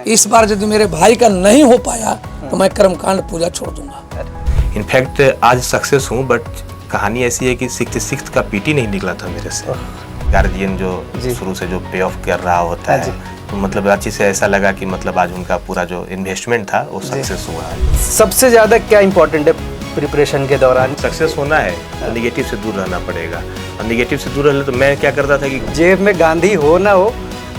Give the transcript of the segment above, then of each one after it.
इस बार यदि मेरे भाई का नहीं हो पाया तो मैं कर्मकांड पूजा छोड़ दूंगा। इनफैक्ट आज सक्सेस हूँ, बट कहानी ऐसी है कि 66 का पीटी नहीं निकला था मेरे से। गार्जियन जो शुरू से जो पे ऑफ कर रहा होता है, तो मतलब अच्छी से ऐसा लगा कि मतलब आज उनका पूरा जो इन्वेस्टमेंट था वो सक्सेस हुआ है। सबसे ज़्यादा क्या इम्पोर्टेंट है प्रिपरेशन के दौरान? सक्सेस होना है तो निगेटिव से दूर रहना पड़ेगा, और निगेटिव से दूर रहने तो मैं क्या करता था कि जेब में गांधी हो ना हो,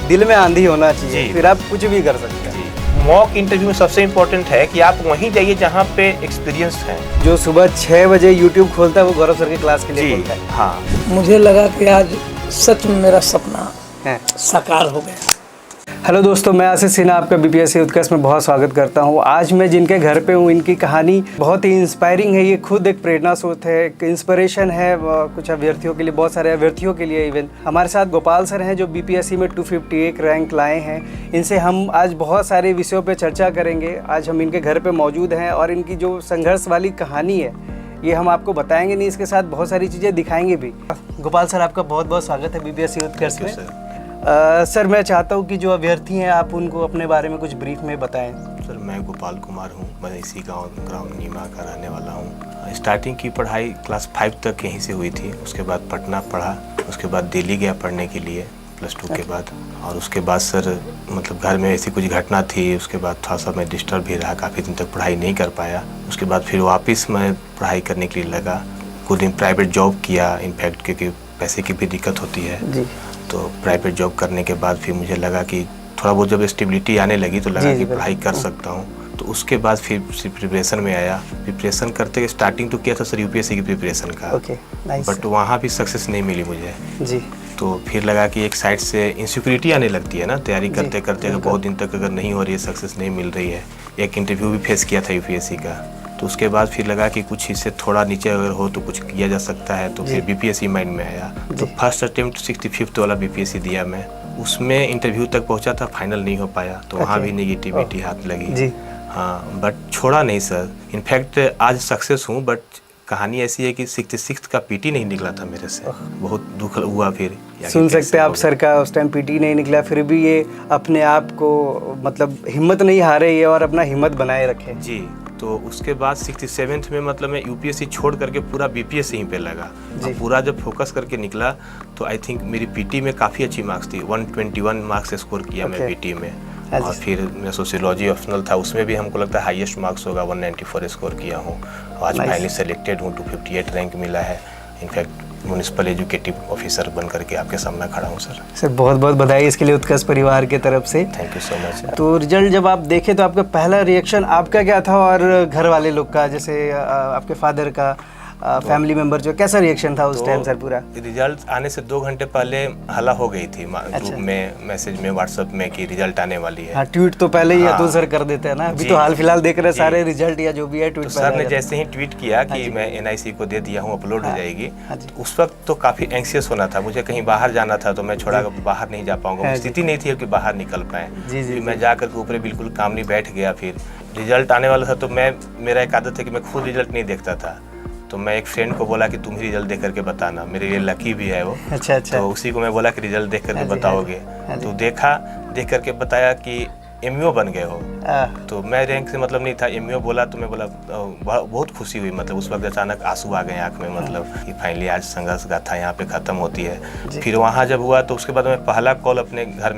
दिल में आंधी होना चाहिए, फिर आप कुछ भी कर सकते हैं। मॉक इंटरव्यू में सबसे इम्पोर्टेंट है कि आप वहीं जाइए जहाँ पे एक्सपीरियंस है। जो सुबह 6 बजे यूट्यूब खोलता है वो गौरव सर के क्लास के लिए खोलता है। हाँ, मुझे लगा कि आज सच में मेरा सपना साकार हो गया। हेलो दोस्तों, मैं आशीष सिन्हा आपका बीपीएससी उत्कर्ष में बहुत स्वागत करता हूं। आज मैं जिनके घर पे हूं, इनकी कहानी बहुत ही इंस्पायरिंग है। ये खुद एक प्रेरणा स्रोत है, एक इंस्पिरेशन है कुछ अभ्यर्थियों के लिए, बहुत सारे अभ्यर्थियों के लिए। इवन हमारे साथ गोपाल सर हैं जो बीपीएससी में 251 रैंक लाए हैं। इनसे हम आज बहुत सारे विषयों पर चर्चा करेंगे। आज हम इनके घर पर मौजूद हैं और इनकी जो संघर्ष वाली कहानी है ये हम आपको बताएंगे नहीं, इसके साथ बहुत सारी चीज़ें दिखाएंगे भी। गोपाल सर, आपका बहुत बहुत स्वागत है बीपीएससी उत्कर्ष में। सर, मैं चाहता हूँ कि जो अभ्यर्थी हैं आप उनको अपने बारे में कुछ ब्रीफ में बताएं। सर, मैं गोपाल कुमार हूँ, मैं इसी ग्राम नीमा का रहने वाला हूँ। स्टार्टिंग की पढ़ाई क्लास 5 तक यहीं से हुई थी। उसके बाद पटना पढ़ा, उसके बाद दिल्ली गया पढ़ने के लिए +2 के बाद। और उसके बाद सर मतलब घर में ऐसी कुछ घटना थी, उसके बाद थोड़ा सा मैं डिस्टर्ब भी रहा, काफ़ी दिन तक पढ़ाई नहीं कर पाया। उसके बाद फिर वापस मैं पढ़ाई करने के लिए लगा। कुछ दिन प्राइवेट जॉब किया, इनफैक्ट क्योंकि पैसे की भी दिक्कत होती है जी। तो प्राइवेट जॉब करने के बाद फिर मुझे लगा कि थोड़ा बहुत जब स्टेबिलिटी आने लगी तो लगा कि पढ़ाई कर सकता हूँ। तो उसके बाद फिर प्रिपरेशन में आया। प्रिपरेशन करते स्टार्टिंग तो किया था सर यूपीएससी की प्रिपरेशन का, बट वहाँ भी सक्सेस नहीं मिली मुझे जी। तो फिर लगा कि एक साइड से इनसिक्योरिटी आने लगती है ना, तैयारी करते करते अगर बहुत दिन तक अगर नहीं हो रही है, सक्सेस नहीं मिल रही है। एक इंटरव्यू भी फेस किया था यूपीएससी का, तो उसके बाद फिर लगा कि कुछ इससे थोड़ा नीचे अगर हो तो कुछ किया जा सकता है। तो फिर बीपीएससी माइंड में आया। तो फर्स्ट अटेम्प्ट 65th वाला बीपीएससी दिया मैं। उसमें इंटरव्यू तक पहुंचा था, फाइनल नहीं हो पाया, तो वहाँ भी नेगेटिविटी हाथ लगी। हाँ, बट छोड़ा नहीं सर। इनफैक्ट आज सक्सेस हूँ, बट कहानी ऐसी है कि 66 का पीटी नहीं निकला था मेरे से। बहुत दुख हुआ। फिर सुन सकते हैं आप सर का उस टाइम पीटी नहीं निकला, फिर भी ये अपने आप को मतलब हिम्मत नहीं हारे ये और अपना हिम्मत बनाए रखे जी। तो उसके बाद 67th में मतलब मैं यूपीएससी छोड़ करके पूरा बीपीएससी ही पे लगा। पूरा जब फोकस करके निकला तो आई थिंक मेरी पीटी में काफ़ी अच्छी मार्क्स थी। 121 मार्क्स स्कोर किया मैं पीटी में। और फिर मैं सोशियोलॉजी ऑप्शनल था, उसमें भी हमको लगता है हाईएस्ट मार्क्स होगा, 194 स्कोर किया हूँ। आज फाइनली सेलेक्टेड हूँ, 258 रैंक मिला है। इनफैक्ट म्युनिसिपल एजुकेटिव ऑफिसर बन करके आपके सामने खड़ा हूँ सर। सर, बहुत बहुत बधाई इसके लिए उत्कर्ष परिवार के तरफ से। Thank you so much. तो रिजल्ट जब आप देखे तो आपका पहला रिएक्शन आपका क्या था और घर वाले लोग का, जैसे आपके फादर का, फैमिली मेंबर जो, कैसा रिएक्शन था उस टाइम सर? पूरा रिजल्ट आने से 2 घंटे पहले हल्ला हो गई थी ग्रुप में, मैसेज में, व्हाट्सएप में कि रिजल्ट आने वाली है। हाँ, ट्वीट तो पहले ही अतुल सर कर देते हैं ना। अभी तो हाल फिलहाल देख रहे सारे रिजल्ट या जो भी है ट्वीट। सर ने जैसे ही ट्वीट किया कि मैं एनआईसी को दे दिया हूँ, अपलोड हो जाएगी, उस वक्त तो काफ़ी एंक्सियस होना था। मुझे कहीं बाहर जाना था, तो मैं छोड़ा बाहर नहीं जा पाऊंगा, स्थिति नहीं थी कि बाहर निकल पाए। मैं जाकर के ऊपर बिल्कुल काम नहीं बैठ गया। फिर रिजल्ट आने वाला था, तो मेरा एक आदत है कि मैं खुद रिजल्ट नहीं देखता था। तो मैं एक फ्रेंड को बोला कि तुम ही रिजल्ट देख करके बताना, मेरे लिए लकी भी है वो। अच्छा। तो उसी को मैं बोला कि रिजल्ट देख करके बताओगे। तो देख करके बताया कि एमईओ बन गए हो। तो मैं रैंक से मतलब नहीं था, एमईओ बोला तो मैं बोला बहुत खुशी हुई। मतलब उस वक्त अचानक आंसू आ गए आँख में, मतलब कि फाइनली आज संघर्ष गाथा यहाँ पे ख़त्म होती है। फिर वहाँ जब हुआ तो उसके बाद मैं पहला कॉल अपने घर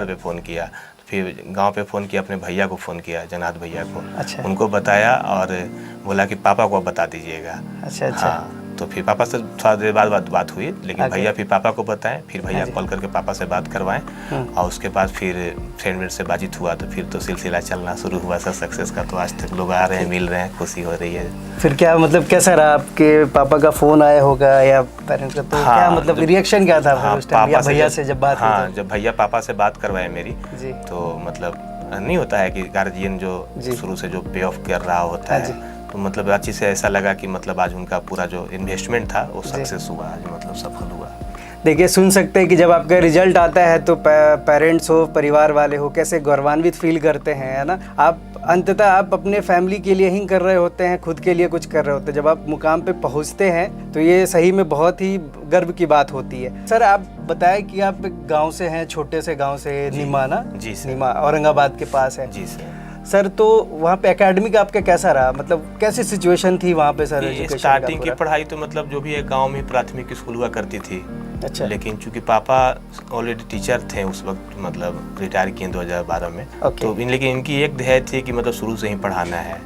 पे फ़ोन किया। फिर गांव पे फ़ोन किया, अपने भैया को फ़ोन किया, जनाद भैया को। अच्छा। उनको बताया और बोला कि पापा को बता दीजिएगा। अच्छा। हाँ, तो फिर पापा से थोड़ा देर बाद बात हुई, लेकिन भैया फिर पापा को बताएं, फिर भैया कॉल करके पापा से बात करवाएं। और उसके बाद फिर फ्रेंड से बातचीत हुआ, तो फिर तो सिलसिला चलना शुरू हुआ सर सक्सेस का। तो आज तक लोग आ रहे हैं, मिल रहे हैं, खुशी हो रही है। फिर क्या मतलब कैसा रहा? आपके पापा का फ़ोन आया होगा या पेरेंट्स का? तो क्या मतलब रिएक्शन क्या था उस टाइम भैया से जब बात? हाँ, जब भैया पापा से बात करवाए मेरी, तो मतलब नहीं होता है कि गार्जियन जो शुरू से जो पे ऑफ कर रहा होता है, तो मतलब अच्छी से ऐसा लगा कि मतलब आज उनका पूरा जो इन्वेस्टमेंट था वो सक्सेस हुआ, आज मतलब सफल हुआ। देखिए, सुन सकते हैं कि जब आपका रिजल्ट आता है तो पेरेंट्स हो, परिवार वाले हो, कैसे गौरवान्वित फील करते हैं, है ना। आप अंततः आप अपने फैमिली के लिए ही कर रहे होते हैं, खुद के लिए कुछ कर रहे होते हैं। जब आप मुकाम पे पहुंचते हैं तो ये सही में बहुत ही गर्व की बात होती है। सर आप बताएं कि आप गांव से हैं, छोटे से गांव से, नीमा ना? जी सर। नीमा औरंगाबाद के पास है। जी सर। सर तो वहाँ पे एकेडमिक आपका कैसा रहा, मतलब कैसी सिचुएशन थी वहाँ पे सर? एजुकेशन स्टार्टिंग की पढ़ाई तो मतलब जो भी है गांव में प्राथमिक स्कूल हुआ करती थी। अच्छा। लेकिन चूंकि पापा ऑलरेडी टीचर थे उस वक्त, मतलब रिटायर किए 2012 में। तो लेकिन इनकी एक ध्येय थी कि मतलब शुरू से ही पढ़ाना है,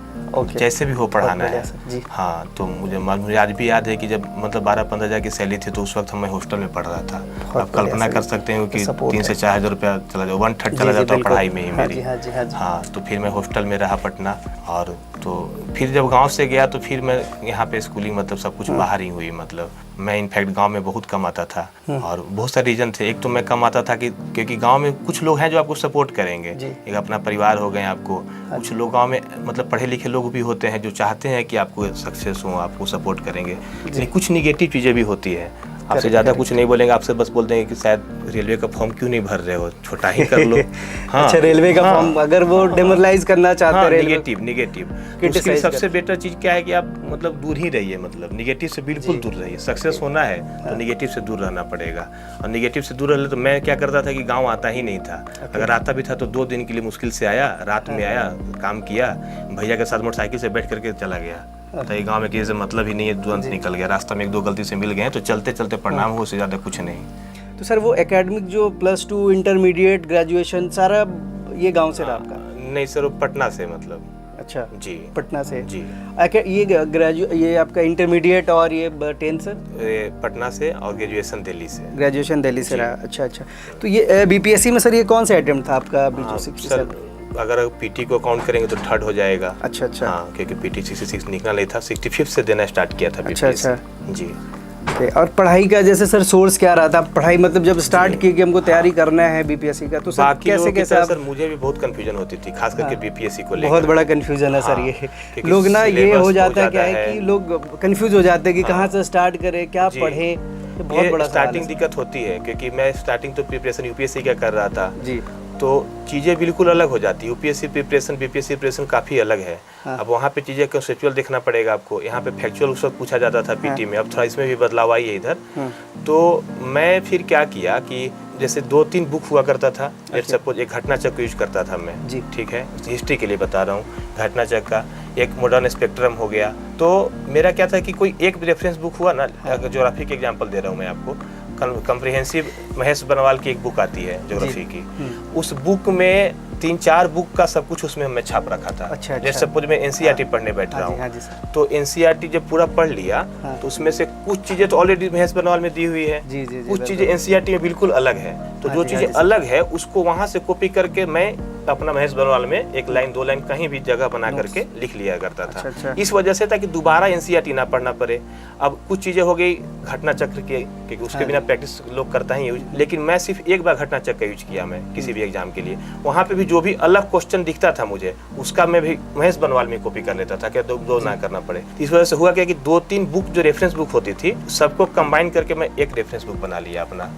जैसे भी हो पढ़ाना है। हाँ, तो मुझे आज भी याद है कि जब मतलब 12-15 हज़ार की सैलरी थी तो उस वक्त मैं हॉस्टल में पढ़ रहा था। आप कल्पना कर सकते हैं कि 3 से 4 हज़ार रुपया चला जाए, 1/3 चला जाता पढ़ाई में ही मेरी। हाँ, तो फिर मैं हॉस्टल में रहा पटना। और तो फिर जब गांव से गया तो फिर मैं यहाँ पे स्कूलिंग मतलब सब कुछ बाहर ही हुई। मतलब मैं इनफैक्ट गांव में बहुत कम आता था और बहुत सारे रीजन थे। एक तो मैं कम आता था कि क्योंकि गांव में कुछ लोग हैं जो आपको सपोर्ट करेंगे, एक अपना परिवार हो गए आपको। कुछ लोग गांव में मतलब पढ़े लिखे लोग भी होते हैं जो चाहते हैं कि आपको सक्सेस हो, आपको सपोर्ट करेंगे। लेकिन कुछ निगेटिव चीज़ें भी होती है। आपसे ज़्यादा कुछ नहीं बोलेंगे, आपसे बस बोल देंगे कि शायद रेलवे का फॉर्म क्यों नहीं भर रहे हो, छोटा ही कर लो। हाँ, अच्छा, रेलवे का फॉर्म अगर वो डेमोरलाइज करना चाहते हैं, निगेटिव उसके लिए सबसे बेटर चीज़ क्या है कि आप मतलब दूर ही रहिए, मतलब निगेटिव से बिल्कुल दूर रहिए। सक्सेस होना है तो निगेटिव से दूर रहना पड़ेगा। और निगेटिव से दूर रहने तो मैं क्या करता था कि गाँव आता ही नहीं था। अगर आता भी था तो 2 दिन के लिए मुश्किल से आया, रात में आया, काम किया, भैया के साथ मोटरसाइकिल से बैठ करके चला गया। तो ये गाँव में किसी से मतलब ही नहीं है, तुरंत निकल गया। रास्ता में 1-2 गलती से मिल गए तो चलते चलते परिणाम हो, उससे ज़्यादा कुछ नहीं। तो सर वो एकेडमिक जो +2 इंटरमीडिएट ग्रेजुएशन सारा ये गांव से रहा आपका? नहीं सर, वो पटना से मतलब। अच्छा जी, पटना से जी। ये आपका इंटरमीडिएट और ये 10th सर? पटना से और ग्रेजुएशन दिल्ली से। ग्रेजुएशन दिल्ली से रहा। अच्छा। तो ये बीपीएससी में सर ये कौन सा अटेम्प्ट था आपका? सर अगर पीटी को काउंट करेंगे तो 3rd हो जाएगा। अच्छा। हाँ, क्योंकि पीटी 66 निकला नहीं था, 65 से देना स्टार्ट किया था। अच्छा जी। और पढ़ाई का जैसे सर सोर्स क्या रहा था? पढ़ाई मतलब जब स्टार्ट की कि हमको तैयारी करना है बीपीएससी का, तो सर कैसे सर मुझे भी बहुत कंफ्यूजन होती थी, खास करके बीपीएससी को लेकर। बहुत बड़ा कंफ्यूजन है सर ये। लोग ना ये हो जाता है, क्या है कि लोग कंफ्यूज हो जाते हैं कि कहाँ से स्टार्ट करें, क्या पढ़ें। बहुत बड़ा स्टार्टिंग दिक्कत होती है, क्योंकि मैं स्टार्टिंग तो प्रिपरेशन यूपीएससी का कर रहा था जी। तो चीज़ें बिल्कुल अलग हो जाती है। यूपीएससी प्रिपरेशन बीपीएससी प्रिपरेशन काफ़ी अलग है। अब वहाँ पे चीज़ें कंसेप्चुअल देखना पड़ेगा आपको। यहाँ पे फैक्चुअल उस वक्त पूछा जाता था पीटी में, अब थोड़ा इसमें भी बदलाव आई है इधर। तो मैं फिर क्या किया कि जैसे 2-3 बुक हुआ करता था। लेट्स सपोज एक घटना चक्र यूज करता था मैं, ठीक है, हिस्ट्री के लिए बता रहा हूँ। घटना चक्र का एक मॉडर्न स्पेक्ट्रम हो गया। तो मेरा क्या था कि कोई एक रेफरेंस बुक हुआ ना, ज्योग्राफी के एग्जाम्पल दे रहा हूँ मैं आपको। कम्प्रिहेंसिव महेश बनवाल की एक बुक आती है ज्योग्राफी की। उस बुक में 3-4 बुक का सब कुछ उसमें मैं छाप रखा था। जैसे सपोज मैं एनसीईआरटी पढ़ने बैठ रहा हूँ, तो एनसीईआरटी जब पूरा पढ़ लिया तो उसमें से कुछ चीजें तो ऑलरेडी महेश बनवाल में दी हुई है, कुछ चीजें एनसीईआरटी में बिल्कुल अलग है। तो जो चीजें अलग है उसको वहां से कॉपी करके मैं अपना महेश बनवाल में 1 लाइन 2 लाइन कहीं भी जगह बना करके लिख लिया करता था। इस वजह से ताकि दोबारा एनसीईआरटी ना पढ़ना पड़े। अब कुछ चीजें हो गई घटना चक्र के, क्योंकि उसके बिना प्रैक्टिस लोग करता ही यूज, लेकिन मैं सिर्फ एक बार घटना चक्र का यूज किया मैं किसी भी एग्जाम के लिए। वहाँ पे भी जो भी अलग क्वेश्चन दिखता था मुझे, उसका मैं भी महेश बनवाल में कॉपी कर लेता था, क्या दो ना करना पड़े। इस वजह से हुआ क्या कि 2-3 बुक जो रेफरेंस बुक होती थी सबको कंबाइन करके मैं एक रेफरेंस बुक बना लिया अपना।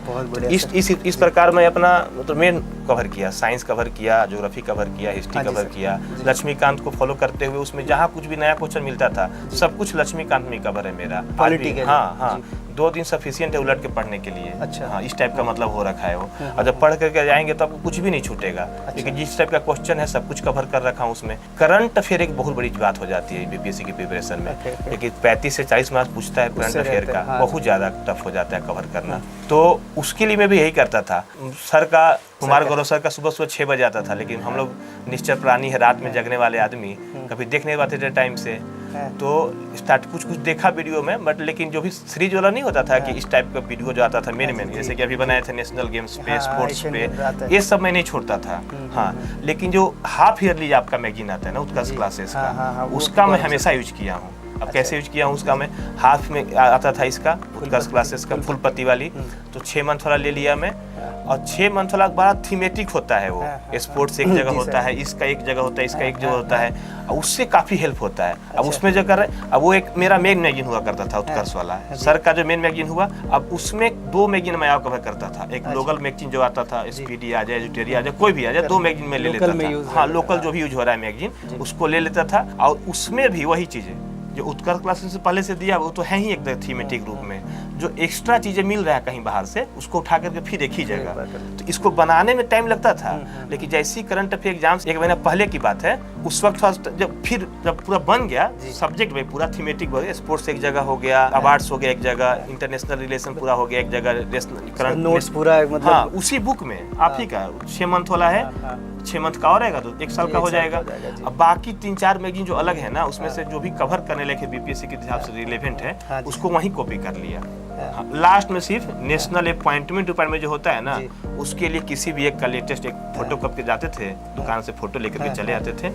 इस प्रकार मैं अपना मतलब मेन कवर किया, साइंस कवर किया, ज्योग्राफी कवर किया, हिस्ट्री कवर किया। लक्ष्मीकांत को फॉलो करते हुए उसमें जहाँ कुछ भी नया क्वेश्चन मिलता था सब कुछ लक्ष्मीकांत में कवर है मेरा। हाँ, 2 दिन सफिशिएंट है उलट के पढ़ने के लिए। अच्छा। हाँ, इस टाइप का मतलब हो रखा है वो। और जब पढ़ करके जाएंगे तो आपको कुछ भी नहीं छूटेगा, क्योंकि जिस टाइप का क्वेश्चन है सब कुछ कवर कर रखा हूँ उसमें। करंट अफेयर एक बहुत बड़ी बात हो जाती है बीपीएससी की प्रिपरेशन में, क्योंकि 35 से 40 मार्क्स पूछता है करंट अफेयर का, बहुत ज्यादा टफ हो जाता है कवर करना। तो उसके लिए मैं भी यही करता था। सर का कुमार गौरव सर का सुबह 6 बजे आता था, लेकिन हम लोग निश्चय प्राणी है, रात में जगने वाले आदमी, कभी देख नहीं पाते थे टाइम से। तो स्टार्ट कुछ देखा वीडियो में, बट लेकिन जो भी सीरीज वाला नहीं होता था कि इस टाइप का वीडियो जो आता था मेन जैसे कि अभी बनाए थे नेशनल गेम्स पे, स्पोर्ट्स पे, ये सब मैं नहीं छोड़ता था। हाँ, लेकिन जो हाफ ईयरली आपका मैगजीन आता है ना उत्कर्ष क्लासेस का, उसका मैं हमेशा यूज किया हूँ। अब कैसे यूज किया हूँ उसका, मैं हाफ में आता था इसका उत्कर्ष क्लासेस का फुल पत्ती वाली, तो 6 मंथ वाला ले लिया मैं। और 6 मंथ वाला बड़ा थीमेटिक होता है वो। हाँ, स्पोर्ट्स एक जगह होता है, इसका एक जगह होता है, इसका एक जगह होता है, और उससे काफ़ी हेल्प होता है। अब उसमें जो कर रहे हैं, अब वो एक मेरा मेन मैगजीन हुआ करता था उत्कर्ष वाला, सर का जो मेन मैगजीन हुआ, अब उसमें 2 मैगजीन मैं कवर करता था। एक लोकल मैगजीन जो आता था, SPD आ जाए, एजुटेरी आ जाए, कोई भी आ जाए, 2 मैगजीन में ले लेता था। हाँ, लोकल जो भी यूज हो रहा है मैगजीन, उसको ले लेता था। और उसमें भी वही चीज़ें जो उत्कर्ष क्लासेस से पहले से दिया, वो तो है ही एक थीमेटिक रूप में। जो एक्स्ट्रा चीजें मिल रहा है कहीं बाहर से, उसको उठा करके फिर एक ही जगह, तो इसको बनाने में टाइम लगता था। लेकिन जैसी करंट अफेयर एग्जाम्स 1 महीना पहले की बात है, उस वक्त जब पूरा बन गया सब्जेक्ट में, पूरा थीमेटिक बन गया, स्पोर्ट्स एक जगह हो गया, अवार्ड्स हो गया एक जगह, इंटरनेशनल रिलेशन पूरा हो गया एक जगह, करंट नोट्स पूरा मतलब हाँ, उसी बुक में आप ही का 6 मंथ वाला है, 6 मंथ का और रहेगा तो 1 साल का हो जाएगा। अब बाकी 3-4 मैगजीन जो अलग है ना, उसमें से जो भी कवर करने लगे बीपीएससी के हिसाब से रिलेवेंट है, उसको वहीं कॉपी कर लिया। लास्ट में सिर्फ नेशनल अपॉइंटमेंट डिपार्टमेंट जो होता है ना, उसके लिए किसी भी एक का लेटेस्ट एक फोटो कॉपी जाते थे, दुकान से फोटो लेकर के चले आते थे,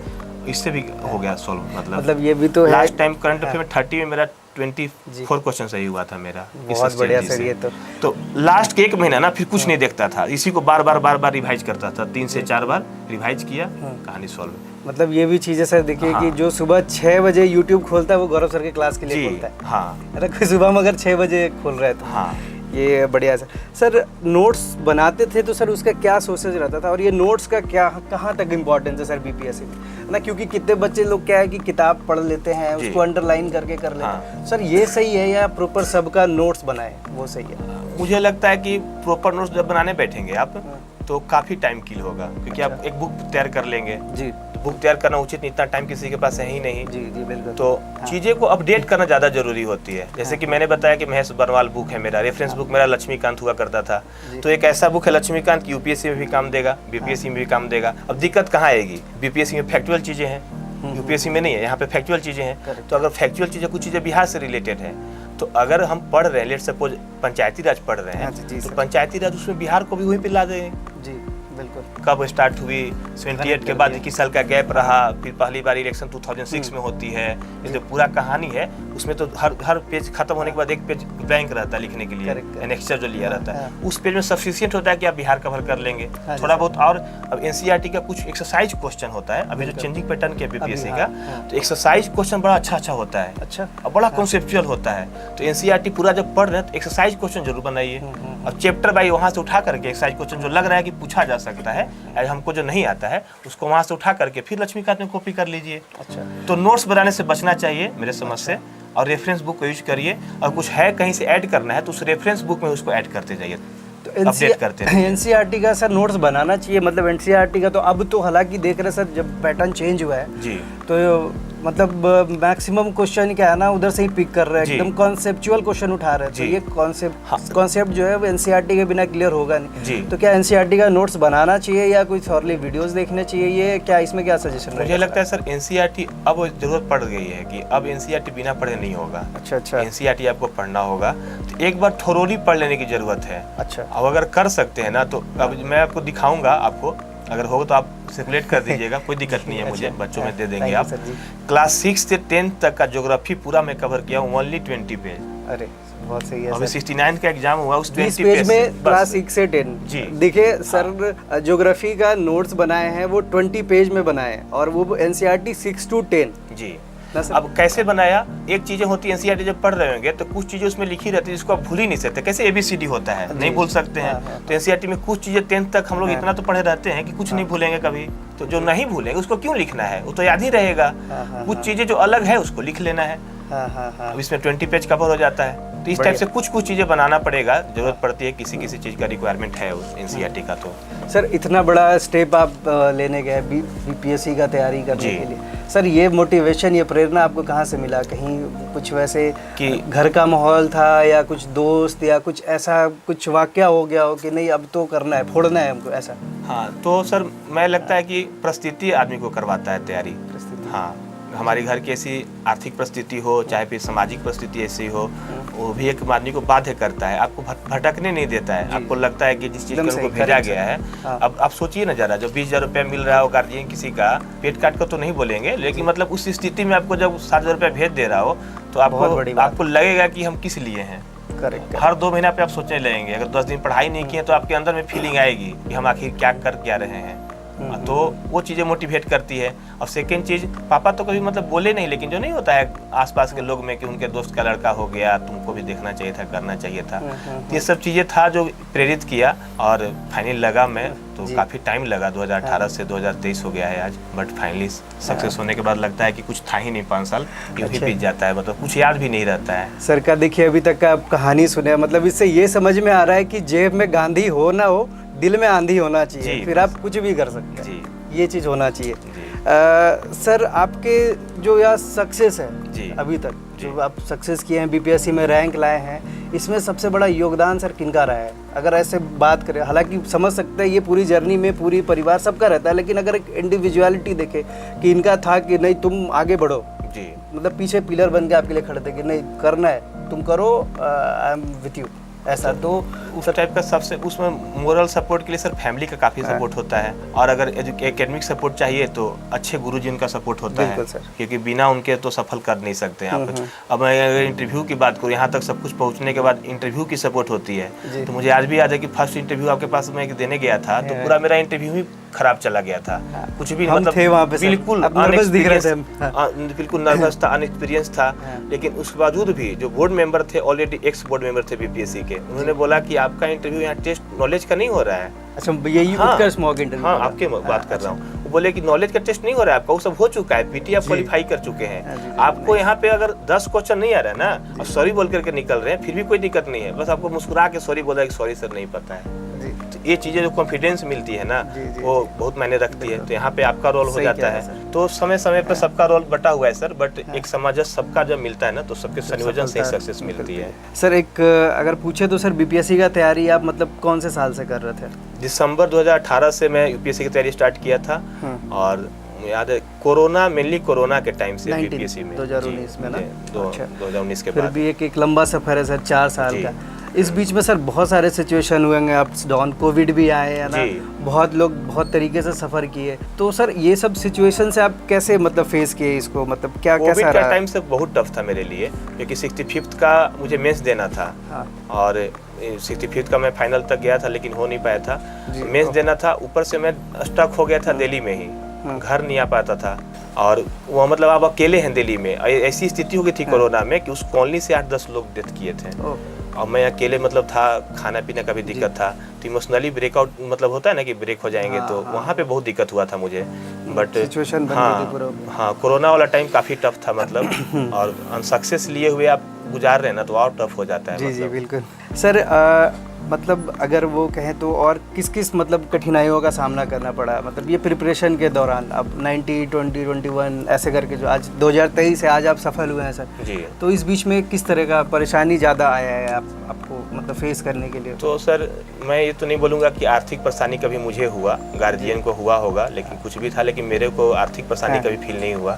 इससे भी हो गया सॉल्व। मतलब ये भी तो है। लास्ट टाइम करंट अफेयर में 30 में मेरा 24 क्वेश्चन सही हुआ था मेरा। बहुत बढ़िया सर ये तो लास्ट के 1 महीना ना फिर कुछ नहीं देखता था, इसी को बार बार रिवाइज करता था, 3 से 4 बार रिवाइज किया, कहानी सॉल्व। मतलब ये भी चीजें सर देखिए कि जो सुबह 6 बजे YouTube खोलता है वो गौरव सर के क्लास के लिए खोलता है। हाँ, अरे कोई सुबह में अगर 6 बजे खोल रहा है तो हाँ, ये बढ़िया सर नोट्स बनाते थे तो सर उसका क्या सोर्सेज रहता था, और ये नोट्स का क्या कहाँ तक इम्पोर्टेंस है सर बीपीएससी में ना? क्योंकि कितने बच्चे लोग क्या है कि किताब पढ़ लेते हैं, उसको अंडरलाइन करके कर लेते हैं। सर ये सही है या प्रॉपर सबका नोट्स बनाए वो सही है? मुझे लगता है कि प्रॉपर नोट्स जब बनाने बैठेंगे आप तो काफ़ी टाइम किल होगा, क्योंकि आप एक बुक तैयार कर लेंगे जी, बुक तैयार करना उचित, इतना टाइम किसी के पास है ही नहीं। जी जी बिल्कुल। तो चीज़ें को अपडेट करना ज़्यादा जरूरी होती है। जैसे कि मैंने बताया कि महेश बरवाल बुक है मेरा, रेफरेंस बुक मेरा लक्ष्मीकांत हुआ करता था, तो एक ऐसा बुक है लक्ष्मीकांत की यूपीएससी में भी काम देगा, बीपीएससी में भी काम देगा। अब दिक्कत कहाँ आएगी? बीपीएससी में फैक्चुअल चीज़ें हैं, यूपीएससी में नहीं है, यहाँ पे फैक्चुअल चीज़ें हैं। तो अगर फैक्चुअल चीज़ें, कुछ चीज़ें बिहार से रिलेटेड है, तो अगर हम पढ़ रहे हैं, लेट सपोज पंचायती राज पढ़ रहे हैं, तो पंचायती राज उसमें बिहार को भी वहीं पे ला देंगे। जी बिल्कुल। कब स्टार्ट हुई, 78 के बाद 21 साल का गैप रहा, फिर पहली बार इलेक्शन 2006 में होती है। ये जो पूरा कहानी है उसमें तो हर पेज खत्म होने के बाद एक पेज ब्लैंक रहता है लिखने के लिए, एनेक्सर जो लिया रहता है, उस पेज में सफिशिएंट होता है कि आप बिहार कवर कर लेंगे थोड़ा बहुत। और अब एनसीईआरटी का कुछ एक्सरसाइज क्वेश्चन होता है, अभी जो चेंजिंग पैटर्न के बीपीएससी का, तो एक्सरसाइज क्वेश्चन बड़ा अच्छा होता है, अच्छा और बड़ा कॉन्सेप्चुअल होता है। तो एनसीईआरटी पूरा जब पढ़ रहे हैं तो एक्सरसाइज क्वेश्चन जरूर बनाइए, और चैप्टर बाई वहाँ से उठा करके एक्सरसाइज क्वेश्चन जो लग रहा है कि पूछा जा सकता है, हमको जो नहीं आता है उसको वहाँ से उठा करके फिर लक्ष्मीकांत में कॉपी कर लीजिए। अच्छा, तो नोट्स बनाने से बचना चाहिए मेरे समझ से, और रेफरेंस बुक को यूज करिए, और कुछ है कहीं से ऐड करना है तो उस रेफरेंस बुक में उसको ऐड करते जाइए, अपडेट करते हैं। एनसीईआरटी का सर नोट्स बनाना चाहिए, मतलब एनसीईआरटी का तो अब तो हालांकि देख रहे सर जब पैटर्न चेंज हुआ है जी, तो मतलब मैक्सिमम क्वेश्चन क्या है ना उधर से ही पिक कर रहे हैं, एकदम कॉन्सेप्चुअल क्वेश्चन उठा रहे हैं। तो ये कॉन्सेप्ट जो है वो एनसीईआरटी के बिना क्लियर होगा नहीं। तो क्या एनसीईआरटी का नोट्स बनाना चाहिए या कुछ और वीडियोस देखने चाहिए, ये क्या इसमें क्या सजेशन है? मुझे लगता है सर एनसीईआरटी अब जरूरत पड़ गई है कि अब एनसीईआरटी बिना पढ़े नहीं होगा। अच्छा, एनसीईआरटी आपको पढ़ना होगा तो एक बार थोरोली पढ़ लेने की जरूरत है। अच्छा, अब अगर कर सकते हैं ना तो अब मैं आपको दिखाऊंगा, आपको अगर होगा तो आप सर्कुलेट कर दीजिएगा, कोई दिक्कत नहीं है मुझे, बच्चों में दे देंगे आप। क्लास 6 से 10 तक का ज्योग्राफी पूरा मैं कवर किया हूँ, ओनली 20 पेज। अरे बहुत सही है। अभी 69 का एग्जाम हुआ, उस 20 पेज में क्लास 6 से 10 जी। देखिए सर ज्योग्राफी का नोट्स बनाए हैं वो 20 पेज में बनाए हैं, और वो एनसीईआरटी 6 to 10 जी। अब कैसे बनाया, एक चीजें होती है एनसीईआरटी जब पढ़ रहे होंगे तो कुछ चीजें उसमें लिखी रहती है जिसको आप भूल ही नहीं सकते, कैसे एबीसीडी होता है नहीं भूल सकते हैं। तो एनसीईआरटी में कुछ चीजें 10th तक हम लोग इतना तो पढ़े रहते हैं कि कुछ नहीं भूलेंगे कभी, तो जो नहीं भूलेंगे उसको क्यों लिखना है, वो तो याद ही रहेगा। कुछ चीजें जो अलग है उसको लिख लेना है। अब इसमें 20 पेज कवर हो जाता है। तो इस टाइप से कुछ चीजें बनाना पड़ेगा, जरूरत पड़ती है, किसी चीज का रिक्वायरमेंट है उस एनसीईआरटी का। तो सर इतना बड़ा स्टेप आप लेने गए बीपीएससी का तैयारी करने के लिए, सर ये मोटिवेशन, ये प्रेरणा आपको कहाँ से मिला? कहीं कुछ वैसे कि घर का माहौल था या कुछ दोस्त या कुछ ऐसा कुछ वाकया हो गया हो कि नहीं अब तो करना है, फोड़ना है हमको, ऐसा? हाँ, तो सर मैं लगता है कि परिस्थिति आदमी को करवाता है तैयारी। हाँ, हमारी घर की ऐसी आर्थिक परिस्थिति हो, चाहे फिर सामाजिक परिस्थिति ऐसी हो, वो भी एक आदमी को बाध्य करता है, आपको भटकने नहीं देता है। आपको लगता है कि जिस चीज़ को भेजा गया है, अब आप सोचिए ना जरा, जो 20,000 रुपया मिल रहा हो गार्जियन किसी का, पेट काट कर तो नहीं बोलेंगे, लेकिन मतलब उस स्थिति में आपको जब 7,000 रुपया भेज दे रहा हो तो आपको लगेगा कि हम किस लिए हैं। करेक्ट। हर 2 महीना पे आप सोचने लगेंगे, अगर 10 दिन पढ़ाई नहीं किए तो आपके अंदर में फीलिंग आएगी कि हम आखिर क्या कर क्या रहे हैं। तो वो चीज़ें मोटिवेट करती है। और सेकेंड चीज़, पापा तो कभी मतलब बोले नहीं, लेकिन जो नहीं होता है आसपास के लोग में कि उनके दोस्त का लड़का हो गया, तुमको भी देखना चाहिए था, करना चाहिए था। ये सब चीज़ें था जो प्रेरित किया और फाइनली लगा मैं तो काफ़ी टाइम लगा, 2018 से 2023 हो गया है आज, बट फाइनली सक्सेस होने के बाद लगता है कि कुछ था ही नहीं, 5 साल यूँ ही बीत जाता है, मतलब कुछ याद भी नहीं रहता है। सर का देखिए अभी तक का आप कहानी सुने, मतलब इससे ये समझ में आ रहा है कि जेब में गांधी हो ना हो, दिल में आंधी होना चाहिए, फिर आप कुछ भी कर सकते हैं, ये चीज़ होना चाहिए। सर आपके जो यह सक्सेस है अभी तक, जो आप सक्सेस किए हैं, बीपीएससी में रैंक लाए हैं, इसमें सबसे बड़ा योगदान सर किनका रहा है? अगर ऐसे बात करें, हालांकि समझ सकते हैं ये पूरी जर्नी में पूरी परिवार सबका रहता है, लेकिन अगर एक इंडिविजुअलिटी देखे कि इनका था कि नहीं तुम आगे बढ़ो जी, मतलब पीछे पिलर बन के आपके लिए खड़े थे कि नहीं करना है, तुम करो, आई एम विथ यू, ऐसा, तो उस टाइप का सबसे उसमें मोरल सपोर्ट के लिए सर फैमिली का काफ़ी सपोर्ट होता है, और अगर एकेडमिक सपोर्ट चाहिए तो अच्छे गुरुजी उनका सपोर्ट होता है, क्योंकि बिना उनके तो सफल कर नहीं सकते हैं आप। अब मैं अगर इंटरव्यू की बात करूँ, यहाँ तक सब कुछ पहुँचने के बाद इंटरव्यू की सपोर्ट होती है, तो मुझे आज भी याद है कि फर्स्ट इंटरव्यू आपके पास मैं देने गया था तो पूरा मेरा इंटरव्यू ही खराब चला गया था, कुछ भी मतलब बिल्कुल बिल्कुल नर्वस था, अनएक्सपीरियंस था, लेकिन उसके बावजूद भी जो बोर्ड मेंबर थे, ऑलरेडी एक्स बोर्ड मेंबर थे बीपीएससी के, उन्होंने बोला कि आपका इंटरव्यू यहाँ टेस्ट नॉलेज का नहीं हो रहा है। अच्छा, यही उत्कर्ष मॉक इंटरव्यू, हाँ आपके बात कर रहा हूँ। वो बोले कि नॉलेज का टेस्ट नहीं हो रहा है आपका, वो सब हो चुका है, पीटी आप क्वालिफाई कर चुके हैं, आपको यहाँ पे अगर 10 क्वेश्चन नहीं आ रहा है ना और सॉरी बोल करके निकल रहे हैं, फिर भी कोई दिक्कत नहीं है, बस आपको मुस्कुरा के सॉरी बोला कि सॉरी सर नहीं पता है। तो ये चीज़ें जो कॉन्फिडेंस मिलती है ना, वो बहुत मायने रखती है, तो यहाँ पे आपका रोल हो जाता है। तो समय समय पे सबका रोल बटा हुआ है सर, बट एक सामंजस्य सबका जब मिलता है ना, तो सबके संयोजन से सक्सेस मिलती है। सर एक अगर पूछे तो सर बीपीएससी का तैयारी आप मतलब कौन से साल से कर रहे थे? दिसंबर 2018 से मैं यूपीएससी की तैयारी स्टार्ट किया था, और याद है कोरोना, मेनली कोरोना के टाइम से बीपीएससी में 2019 में ना, 2019 के बाद फिर भी एक लंबा सफर है सर, 4 साल का। इस बीच में सर बहुत सारे सिचुएशन हुए हैं, अप्स डाउन, कोविड भी आए है ना, बहुत लोग बहुत तरीके से सफर किए, तो सर ये सब सिचुएशन से आप कैसे मतलब फेस किए इसको, मतलब क्या कैसा रहा? कोविड का टाइम से बहुत टफ था मेरे लिए, क्योंकि 65th का मुझे मेंस देना था, और 65th का मैं फाइनल तक गया था लेकिन हो नहीं पाया था, मेंस देना था, ऊपर से मैं स्टक हो गया था दिल्ली में ही, घर नहीं आ पाता था, और वो मतलब आप अकेले हैं दिल्ली में, ऐसी स्थिति हो गई थी कोरोना में कि उस कॉलोनी से 8-10 लोग डेथ किए थे, और मैं अकेले मतलब था, खाना पीने का भी दिक्कत था, तो इमोशनली ब्रेकआउट मतलब होता है ना कि ब्रेक हो जाएंगे, तो वहाँ पे बहुत दिक्कत हुआ था मुझे, बट हाँ कोरोना वाला टाइम काफ़ी टफ था मतलब, और अनसक्सेस लिए हुए आप गुजार रहे हैं ना, तो और टफ हो जाता है। जी जी बिल्कुल सर, मतलब अगर वो कहें तो और किस किस मतलब कठिनाइयों का सामना करना पड़ा, मतलब ये प्रिपरेशन के दौरान, अब 90, 20, 21 ऐसे करके जो आज 2023 से आज आप सफल हुए हैं सर जी, तो इस बीच में किस तरह का परेशानी ज़्यादा आया है आपको मतलब फेस करने के लिए? तो सर मैं ये तो नहीं बोलूँगा कि आर्थिक परेशानी कभी मुझे हुआ, गार्जियन को हुआ होगा, लेकिन कुछ भी था, लेकिन मेरे को आर्थिक परेशानी कभी फील नहीं हुआ,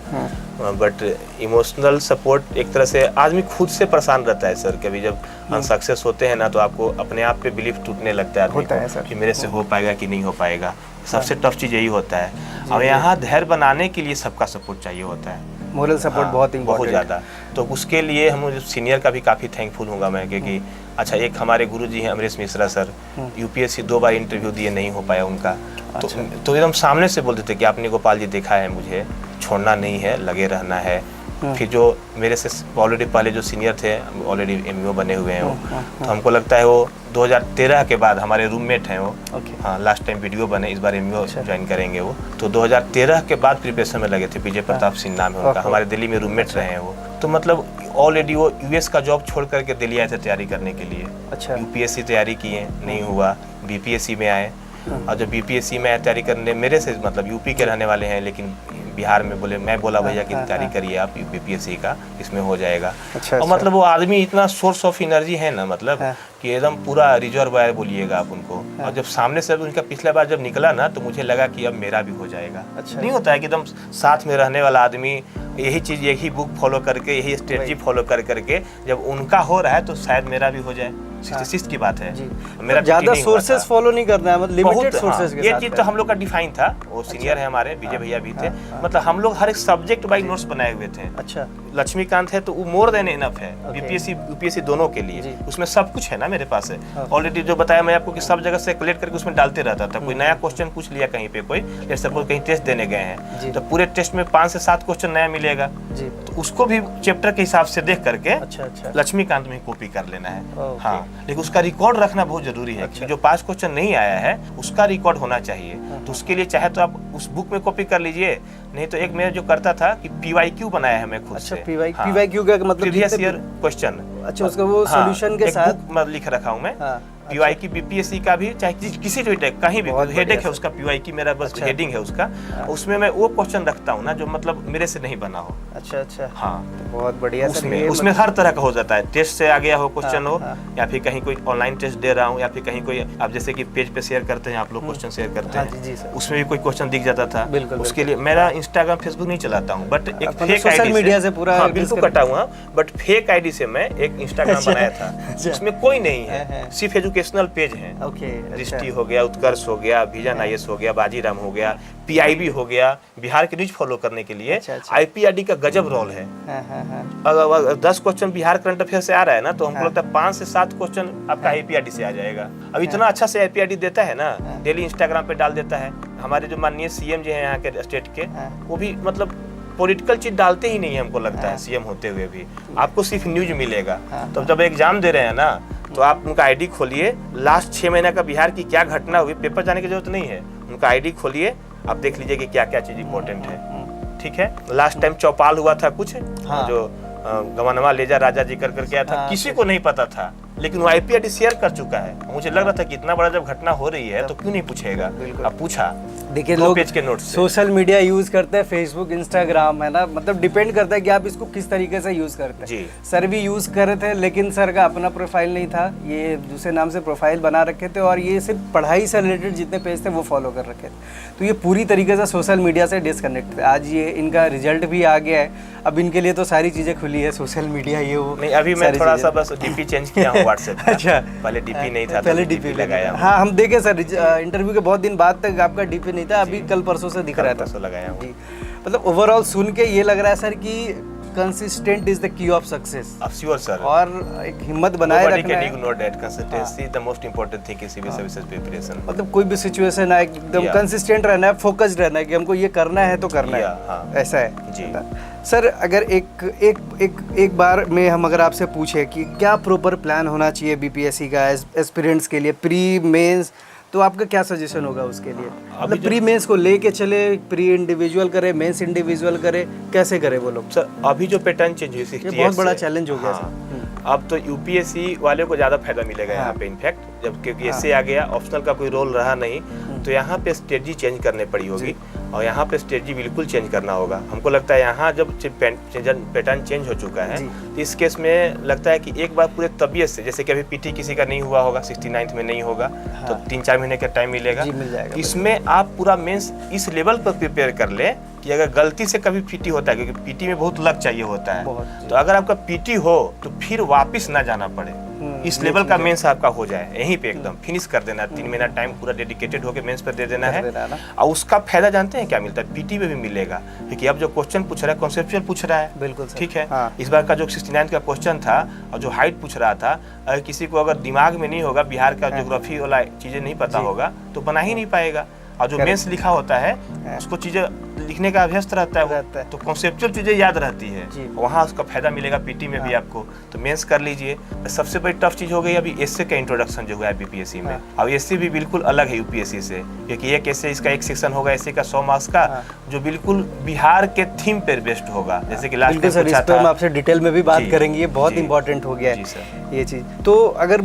बट इमोशनल सपोर्ट एक तरह से आदमी खुद से परेशान रहता है सर, कभी जब अनसक्सेस होते हैं ना, तो आपको अपने आप पे बिलीफ टूटने लगता है आदमी को कि मेरे से हो पाएगा कि नहीं हो पाएगा, सबसे टफ चीज़ यही होता है, और यहाँ धैर्य बनाने के लिए सबका सपोर्ट चाहिए होता है, मोरल सपोर्ट बहुत इम्पोर्टेंट, बहुत ज़्यादा, तो उसके लिए हम सीनियर का भी काफ़ी थैंकफुल हूँगा मैं, क्योंकि अच्छा एक हमारे गुरुजी हैं अमरीश मिश्रा सर, यूपीएससी 2 बार इंटरव्यू दिए, नहीं हो पाया उनका, तो एकदम सामने से बोलते थे कि आपने गोपाल जी देखा है, मुझे छोड़ना नहीं है, लगे रहना है। फिर जो मेरे से ऑलरेडी पहले जो सीनियर थे, ऑलरेडी एमईओ बने हुए हैं वो, तो हमको लगता है वो 2013 के बाद हमारे रूममेट हैं वो, हाँ लास्ट टाइम वीडियो बने, इस बार एमईओ ज्वाइन करेंगे वो, तो 2013 के बाद प्रिपरेशन में लगे थे, विजय प्रताप सिंह नाम है उनका, हमारे दिल्ली में रूममेट रहे हैं वो, तो मतलब ऑलरेडी वो यूएस का जॉब छोड़ करके दिल्ली आए थे तैयारी करने के लिए। अच्छा, यूपीएससी तैयारी किए, नहीं हुआ, बीपीएससी में आए, और जब बीपीएससी में तैयारी करने, मेरे से मतलब यूपी के रहने वाले हैं लेकिन बिहार में बोले, मैं बोला भैया कि तैयारी करिए आप बीपीएससी का, इसमें हो जाएगा। और मतलब वो आदमी इतना सोर्स ऑफ एनर्जी है ना, मतलब कि एकदम पूरा रिजर्वायर बोलिएगा आप उनको। और जब सामने से उनका पिछला बार जब निकला ना तो मुझे लगा कि अब मेरा भी हो जाएगा। अच्छा। नहीं होता है कि एकदम साथ में रहने वाला आदमी यही चीज़, यही बुक फॉलो करके, यही स्ट्रेटजी फॉलो करके जब उनका हो रहा है तो शायद मेरा भी हो जाए। सिक्स की बात है। मेरा ज्यादा सोर्सेज फॉलो नहीं करना है, मतलब लिमिटेड सोर्सेज के ये साथ चीज तो हम लोग का डिफाइन था। वो सीनियर है हमारे, विजय भैया भी थे। मतलब हम लोग हर एक सब्जेक्ट बाई नोट्स बनाए हुए थे। अच्छा। लक्ष्मीकांत है तो वो मोर देन इनफ है, बीपीएससी यूपीएससी दोनों के लिए। उसमें सब कुछ है ना मेरे पास है ऑलरेडी। जो बताया मैं आपको कि सब जगह से कलेक्ट करके उसमें डालते रहता था। कोई नया क्वेश्चन पूछ लिया कहीं पे, कोई सपोज कहीं टेस्ट देने गए हैं तो पूरे टेस्ट में 5 से 7 क्वेश्चन नया मिलेगा, तो उसको भी चैप्टर के हिसाब से देख करके लक्ष्मीकांत में कॉपी कर लेना है। हाँ, लेकिन उसका रिकॉर्ड रखना बहुत जरूरी है। कि जो 5 क्वेश्चन नहीं आया है उसका रिकॉर्ड होना चाहिए। तो उसके लिए चाहे तो आप उस बुक में कॉपी कर लीजिए, नहीं तो एक मैं जो करता था कि पीवाईक्यू बनाया है मैं खुद से। पीवाईक्यू का मतलब प्रीवियस ईयर क्वेश्चन। अच्छा, उसका वो सॉल्यूशन के साथ बुक में लिख रखा हूं मैं। पीवाई की बीपीएससी का भी, चाहे किसी भी टाइप कहीं भी हेडिंग है उसका, पीवाई की मेरा बस हेडिंग है उसका, उसमें मैं वो क्वेश्चन रखता हूँ ना जो मतलब मेरे से नहीं बना हो। अच्छा। हाँ, तो बहुत बढ़िया। उसमें हर तरह का हो जाता है। टेस्ट से आ गया हो क्वेश्चन हो, या फिर कहीं कोई ऑनलाइन टेस्ट दे रहा हूँ, या फिर कहीं कोई आप जैसे कि पेज पे शेयर करते हैं आप लोग, क्वेश्चन शेयर करते हैं, उसमें भी कोई क्वेश्चन दिख जाता था। उसके लिए मेरा इंस्टाग्राम फेसबुक नहीं चलाता हूँ, बट एक फेक सोशल मीडिया से पूरा बिल्कुल कटा हुआ, बट फेक आईडी से मैं एक इंस्टाग्राम बनाया था। उसमें कोई नहीं है, सिर्फ एजुकेशनल पेज है। दृष्टि हो गया, उत्कर्ष हो गया, विजन आईएएस हो गया, बाजीराम हो गया, पीआईबी हो गया, बिहार के न्यूज फॉलो करने के लिए। आईपीआरडी का गजब रोल है। अगर 10 क्वेश्चन बिहार करंट अफेयर से आ रहा है ना तो हमको लगता है 5 से 7 क्वेश्चन आपका आईपीआरडी से आ जाएगा। अब इतना अच्छा से आईपीआरडी देता है ना, डेली इंस्टाग्राम पे डाल देता है। हमारे जो माननीय सीएम जी हैं यहाँ के स्टेट के, वो भी मतलब पॉलिटिकल चीज डालते ही नहीं है हमको लगता है, सीएम होते हुए भी। आपको सिर्फ न्यूज मिलेगा। तो जब एग्जाम दे रहे हैं ना तो आप उनका आईडी खोलिए, लास्ट 6 महीने का बिहार की क्या घटना हुई, पेपर जाने की जरूरत नहीं है, उनका आईडी खोलिए, आप देख लीजिए कि क्या क्या चीज इंपॉर्टेंट है। ठीक है, लास्ट टाइम चौपाल हुआ था कुछ, जो गवनवा लेजा राजा जी कर करके आया था, किसी को नहीं पता था, लेकिन वो आईपीआरडी शेयर कर चुका है। मुझे लग रहा था कि इतना बड़ा जब घटना हो रही है तो क्यों नहीं पूछेगा। अब पूछा। देखिए, लोग पेज के नोट्स सोशल मीडिया यूज करते हैं, फेसबुक, इंस्टाग्राम, है ना, मतलब डिपेंड करता है कि आप इसको किस तरीके से यूज करते हैं। सर भी यूज कर रहे थे, लेकिन सर का अपना प्रोफाइल नहीं था, ये दूसरे नाम से प्रोफाइल बना रखे थे, और ये सिर्फ पढ़ाई से रिलेटेड जितने पेज थे वो फॉलो कर रखे थे। तो ये पूरी तरीके से सोशल मीडिया से डिसकनेक्ट थे। आज ये इनका रिजल्ट भी आ गया है, अब इनके लिए तो सारी चीजें खुली है, सोशल मीडिया ये वो। नहीं, अभी मैं थोड़ा सा बस डीपी चेंज किया हूं व्हाट्सएप का। अच्छा, पहले डीपी नहीं था, पहले डीपी लगाया। हाँ, हम देखे सर इंटरव्यू के बहुत दिन बाद तक आपका डीपी नहीं था, अभी कल परसों से दिख रहा था। लगाया हूं। मतलब ओवरऑल सुन के ये लग रहा है सर कि consistent is the key of success. Sure sir. और एक हिम्मत बनाए रखना है। Ignore that, consistency the most important thing in civil services preparation. मतलब कोई भी सिचुएशन है एकदम कंसिस्टेंट रहना है, फोकस्ड रहना है कि हमको ये करना है तो करना है। ऐसा है जी सर। अगर एक बार में हम अगर आपसे पूछे कि क्या प्रॉपर प्लान होना चाहिए बीपीएससी का एस्पिरेंट्स के लिए, प्री मेंस, तो आपका क्या सजेशन होगा उसके लिए? मतलब प्री मेंस को लेके चले, प्री इंडिविजुअल करे, मेंस इंडिविजुअल करे, कैसे करे वो लोग? सर अभी जो पैटर्न चेंज हुई, ये बहुत बड़ा चैलेंज हो गया सर। अब तो यूपीएससी वाले को ज्यादा फायदा मिलेगा यहाँ पे इनफैक्ट, जब क्योंकि इससे आ गया, ऑप्शनल का कोई रोल रहा नहीं, तो यहाँ पे स्ट्रेटजी चेंज करने पड़ी होगी, और यहाँ पे स्ट्रेटजी बिल्कुल चेंज करना होगा। हमको लगता है यहाँ जब पैटर्न चेंज हो चुका है तो इस केस में लगता है कि एक बार पूरे तबीयत से, जैसे कि अभी पीटी किसी का नहीं हुआ होगा, 69th में नहीं होगा, तो 3-4 महीने का टाइम मिलेगा। इसमें आप पूरा मेंस इस लेवल पर प्रिपेयर कर ले कि अगर गलती से कभी पीटी होता है, क्योंकि पीटी में बहुत लक चाहिए होता है, तो अगर आपका पीटी हो तो फिर वापस ना जाना पड़े, इस लेवल का मेंस आपका हो जाए, यहीं पे एकदम फिनिश कर देना। 3 महीना टाइम पूरा डेडिकेटेड होकर मेंस पर दे देना है। और उसका फायदा जानते हैं क्या मिलता है? पीटी में भी मिलेगा, क्योंकि अब जो क्वेश्चन पूछ रहा है कॉन्सेप्चुअल पूछ रहा है। बिल्कुल ठीक है। इस बार का जो 69 का क्वेश्चन था और जो हाइट पूछ रहा था, अगर किसी को अगर दिमाग में नहीं होगा, बिहार का ज्योग्राफी वाला चीजें नहीं पता होगा तो बना ही नहीं पाएगा। और जो मेंस लिखा होता है उसको चीजें लिखने का अभ्यस्त रहता है, तो कॉन्सेप्चुअल चीजें याद रहती है, वहाँ उसका फायदा मिलेगा पीटी में भी आपको। तो मेंस कर लीजिए। सबसे बड़ी टफ चीज हो गई अभी एसए का इंट्रोडक्शन जो हुआ है बीपीएससी में। अब एसए भी बिल्कुल अलग है यूपीएससी से, क्योंकि एक एसए इसका एक सेक्शन होगा एसए का 100 मार्क्स का, जो बिल्कुल बिहार के थीम पर बेस्ड होगा। जैसे कि लास्ट में पूछा था, हम आपसे डिटेल में भी बात करेंगे, ये बहुत इंपॉर्टेंट हो गया है ये चीज। तो अगर